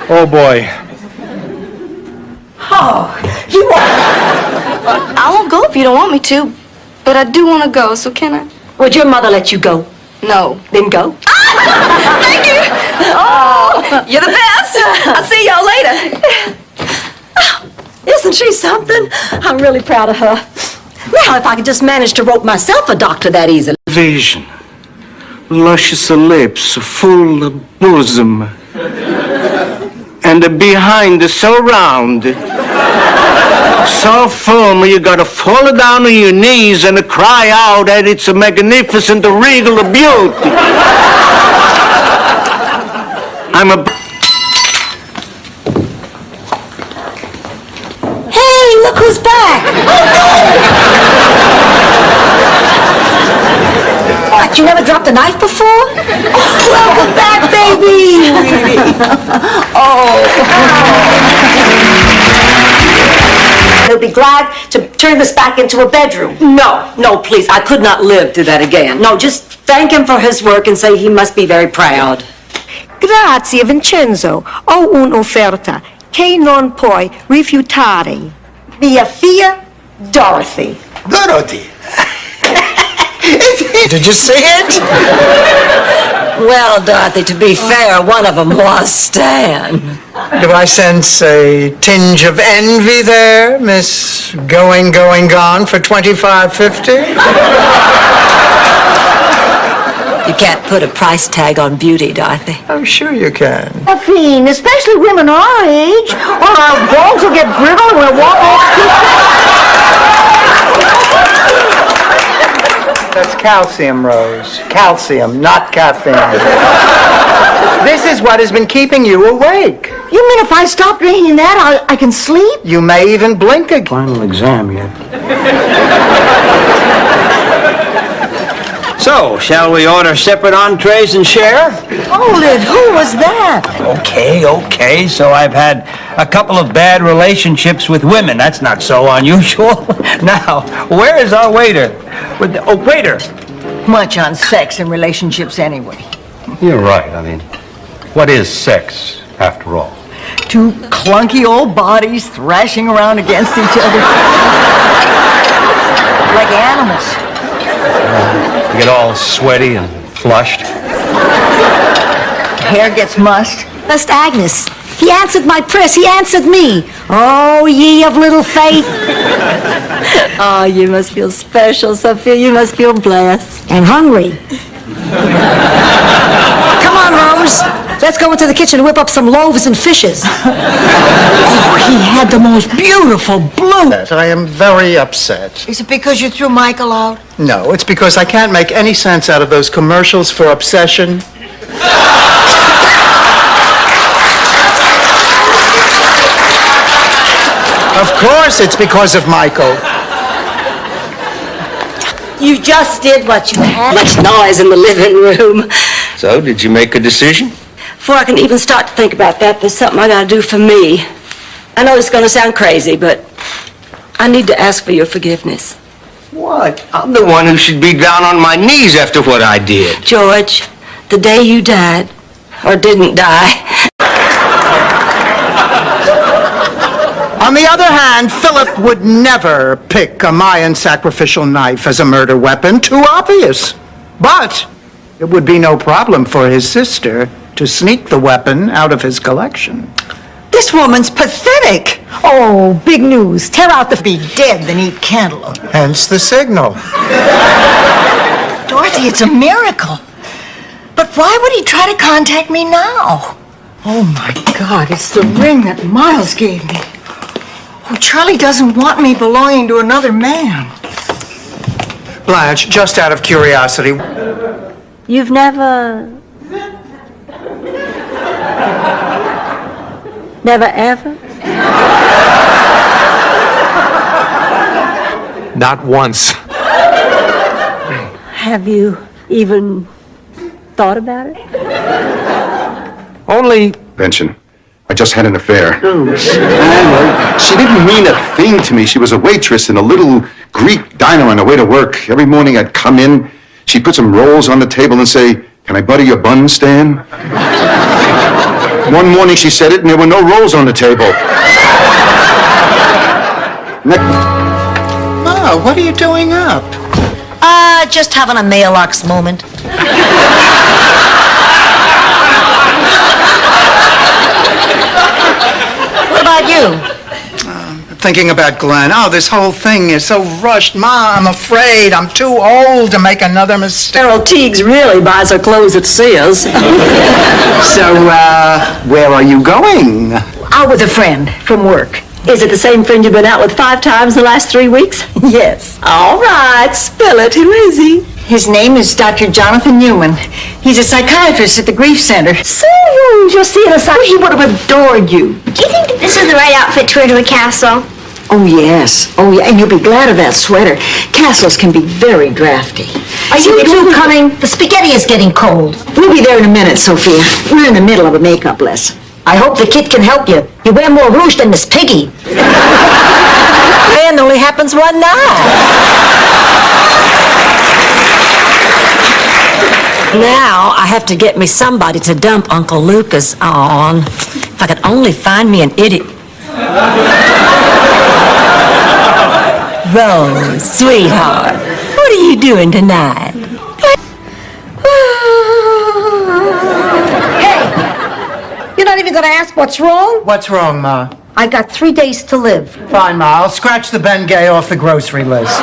Oh, boy. Oh, you want... I won't go if you don't want me to, but I do want to go, so can I? Would your mother let you go? No. Then go. Thank you! Oh, you're the best! I'll see y'all later. Isn't she something? I'm really proud of her. Now, if I could just manage to rope myself a doctor that easily. Vision. Luscious lips, full bosom. And behind so round. So firm you gotta fall down on your knees and cry out that it's a magnificent regal beauty. I'm a... Hey, look who's back! What, you never dropped a knife before? Oh, welcome back, baby! He'll be glad to turn this back into a bedroom. No, please. I could not live through that again. No, just thank him for his work and say he must be very proud. Grazie, Vincenzo. Ho un'offerta che non puoi rifiutare. Mia figlia, Dorothy. Dorothy? Did you see it? Well, Dorothy, to be fair, one of them was Stan. Do I sense a tinge of envy there, Miss Going, Gone for $25.50? You can't put a price tag on beauty, Dorothy. I'm sure you can. Caffeine, especially women our age, or our bones will get brittle and we'll walk off That's calcium, Rose. Calcium, not caffeine. This is what has been keeping you awake. You mean if I stop drinking that, I can sleep? You may even blink again. Final exam yet. So, shall we order separate entrees and share? Hold it, who was that? Okay. So I've had a couple of bad relationships with women. That's not so unusual. Now, where is our waiter? Waiter! Much on sex and relationships anyway. You're right. I mean, what is sex, after all? Two clunky old bodies thrashing around against each other. Like animals. You get all sweaty and flushed. Hair gets mussed. Best Agnes. He answered my prayers. He answered me. Oh, ye of little faith. Oh, you must feel special, Sophia. You must feel blessed. And hungry. Come on, Rose. Let's go into the kitchen and whip up some loaves and fishes. Oh, he had the most beautiful blue. I am very upset. Is it because you threw Michael out? No, it's because I can't make any sense out of those commercials for obsession. Of course it's because of Michael. You just did what you had. Much noise in the living room. So, did you make a decision? Before I can even start to think about that, there's something I gotta do for me. I know it's gonna sound crazy, but I need to ask for your forgiveness. What? I'm the one who should be down on my knees after what I did. George, the day you died, or didn't die. On the other hand, Philip would never pick a Mayan sacrificial knife as a murder weapon. Too obvious. But it would be no problem for his sister to sneak the weapon out of his collection. This woman's pathetic. Oh, big news. Tear out the be dead than eat cantaloupe. Hence the signal. Dorothy, it's a miracle. But why would he try to contact me now? Oh, my God, it's the ring that Miles gave me. Well, Charlie doesn't want me belonging to another man. Blanche, just out of curiosity, You've never... Never ever? Not once. Have you even thought about it? Only Benson, I just had an affair. She didn't mean a thing to me. She was a waitress in a little Greek diner on the way to work. Every morning I'd come in, she'd put some rolls on the table and say, "Can I butter your bun, Stan?" One morning she said it and there were no rolls on the table. Ma, what are you doing up? Just having a mailbox moment. What about you? Thinking about Glenn. Oh, this whole thing is so rushed. Ma, I'm afraid I'm too old to make another mistake. Carol Teagues really buys her clothes at Sears. So, where are you going? Out with a friend from work. Is it the same friend you've been out with 5 times the last 3 weeks? Yes. All right, spill it. Who is he? His name is Dr. Jonathan Newman. He's a psychiatrist at the Grief Center. So you're seeing a psych. He would have adored you. Do you think that this is the right outfit to wear to a castle? Oh, yes. Oh, yeah. And you'll be glad of that sweater. Castles can be very drafty. Are you two coming? The spaghetti is getting cold. We'll be there in a minute, Sophia. We're in the middle of a makeup lesson. I hope the kid can help you. You wear more rouge than Miss Piggy. And only happens one night. Now I have to get me somebody to dump Uncle Lucas on. If I could only find me an idiot. Rose, sweetheart, what are you doing tonight? You're not even going to ask what's wrong? What's wrong, Ma? I got 3 days to live. Fine, Ma. I'll scratch the Bengay off the grocery list.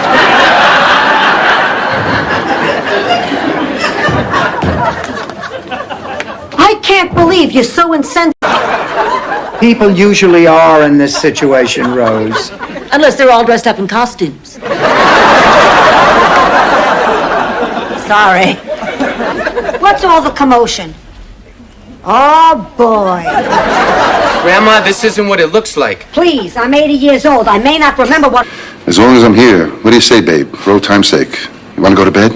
I can't believe you're so insensitive. People usually are in this situation, Rose. Unless they're all dressed up in costumes. Sorry. What's all the commotion? Oh, boy. Grandma, this isn't what it looks like. Please, I'm 80 years old. I may not remember what... As long as I'm here, what do you say, babe? For old time's sake. You want to go to bed?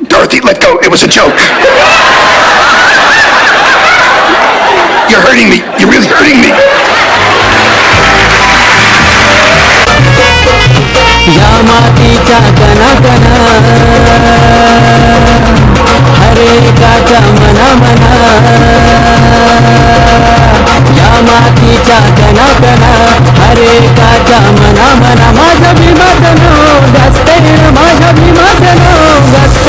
Dorothy, let go. It was a joke. You're hurting me. You're really hurting me. यामातीच्या कणाकणा हरेकाच्या मना मना यामातीच्या कणाकणा हरेकाच्या मना मना माझ्या भीमातनो जास्त माझ्या भीमातनो जास्त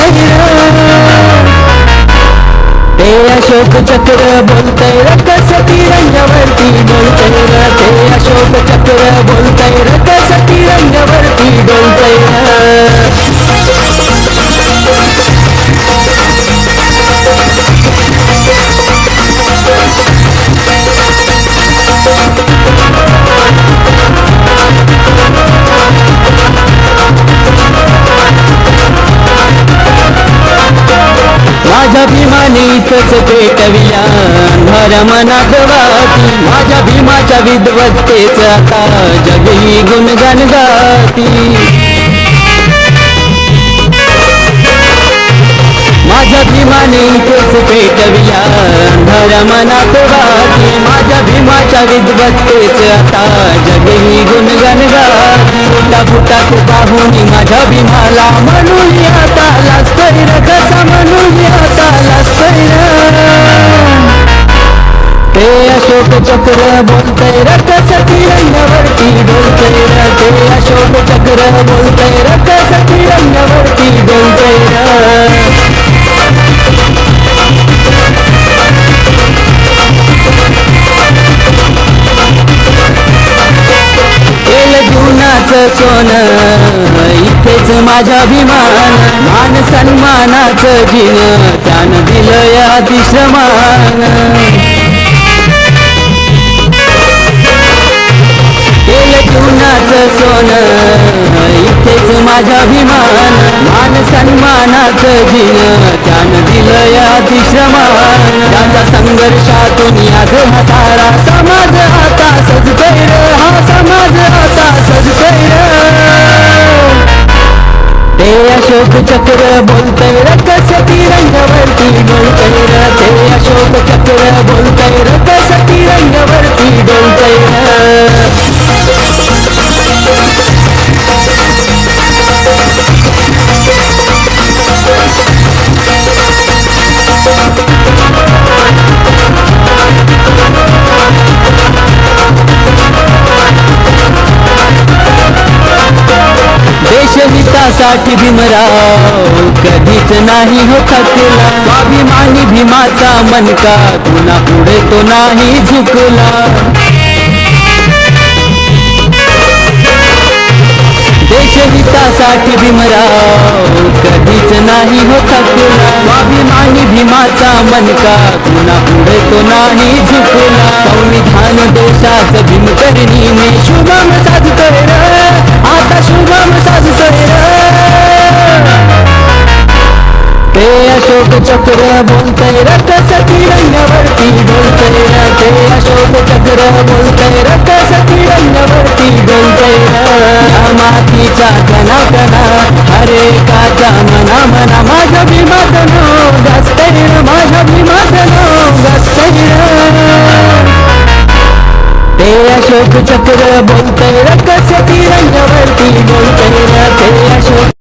ते अशोक चक्र बोलतय रकस तिरंगावरती डोलतय ते अशोक चक्र बोलतय रकस तिरंगावरती डोलतय माझ्या भीमानीतच पेटविया अंधार मनात वाती माझ्या भीमाच्या विद्वत्तेच आता जगही गुणगान गाती माझ्या भीमानीतच पेटविया अंधार मनात वाती माझ्या भीमाच्या विद्वत्तेच आता जगही गुणगान गाती फुटा फुटात पाहुणी माझ्या भीमाला म्हणूया आता लाजतोय रकसा म्हणूया आता लाजतोय ते अशोक चक्र बोलतय रकस तिरंगावरती डोलतय ते अशोक चक्र बोलतय रकस तिरंगावरती डोलतय जीवनाचं सोनं इथेच माझ्या अभिमान मान सन्मानाचं जिन त्यानं दिलं आदिश्रमान जीवनाचं सोनं इथेच माझ्याभिमान मान सन्मानाचं जीवन त्यानं दिलंय अतिश्रमान त्याच्या संघर्षातून आज हा सारा समाज आता सजतोय रे हा समाज आता सजतोय रे ते अशोक चक्र बोलतय र कस तिरंगावरती डोलतय र ते अशोक चक्र बोलतय र कस तिरंगावरती डोलतय र देशहितासाठी भीमराव कधीच नाही हो थकला स्वाभिमानी भीमाचा मनका पुन्हा पुढे तो नाही झुकला देशहितासाठी भीमराव कधीच नाही हो थकला स्वाभिमानी भीमाचा मनका पुन्हा पुढे तो नाही झुकला संविधान देशाचं भीमकरणीने शुभम साधतोय रे आता शुभम साधतोय रे ते अशोक चक्र बोलतय र कस तिरंगावरती डोलतय र ते अशोक चक्र बोलतय र कस तिरंगावरती डोलतय र मातीच्या कणा हरे काच्या मना मना माझ्या भीमाचं नाव गाजतय र माझ्या भीमाचं नाव गाजतय र ते अशोक चक्र बोलतय र कस तिरंगावरती डोलतय र ते अशोक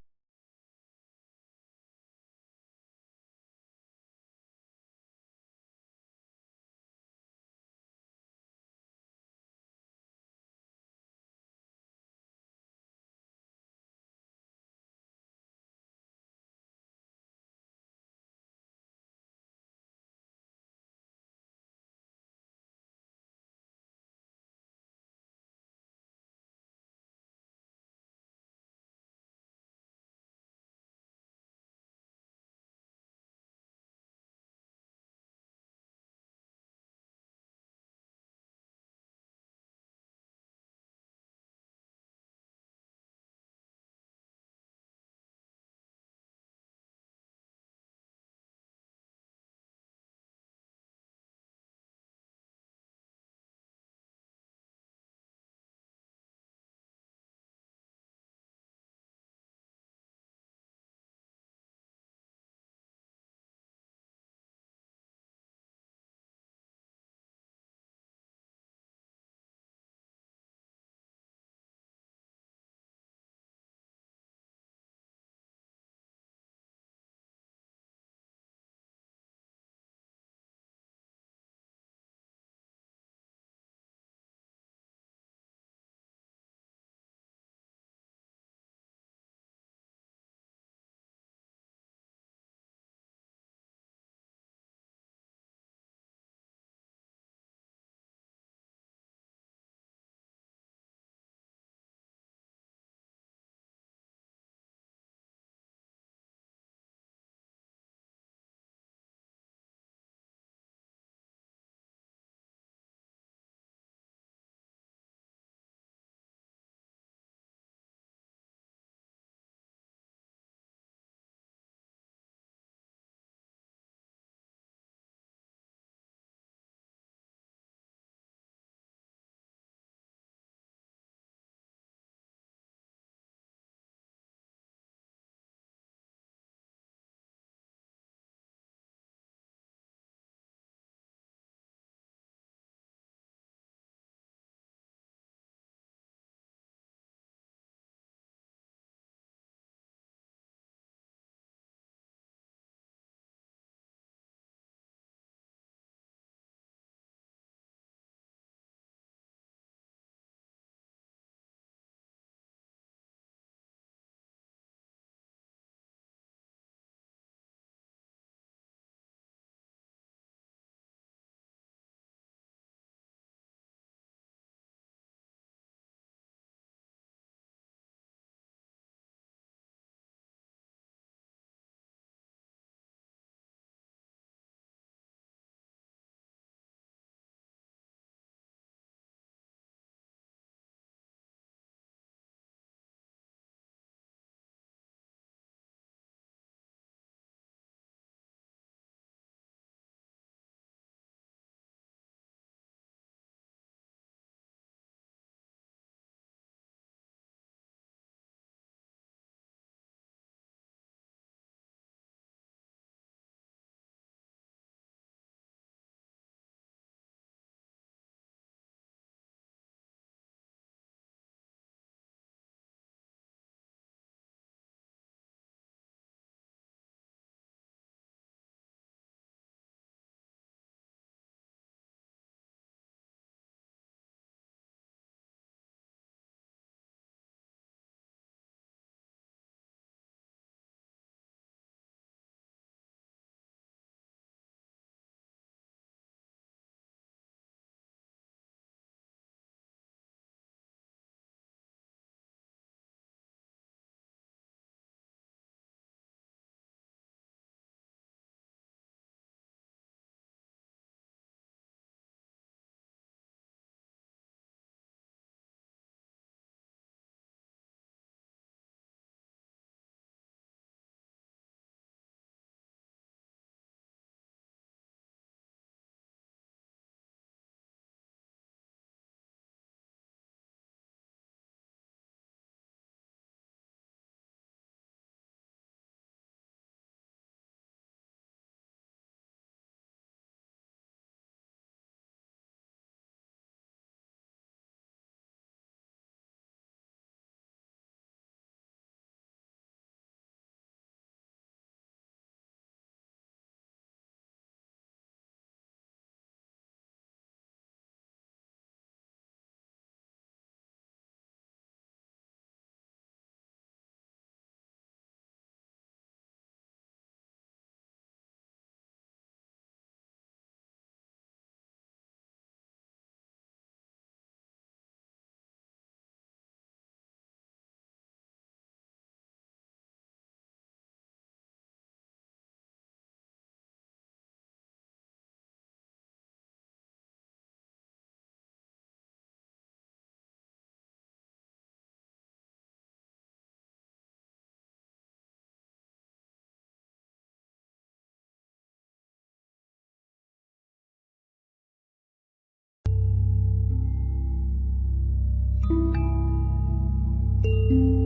you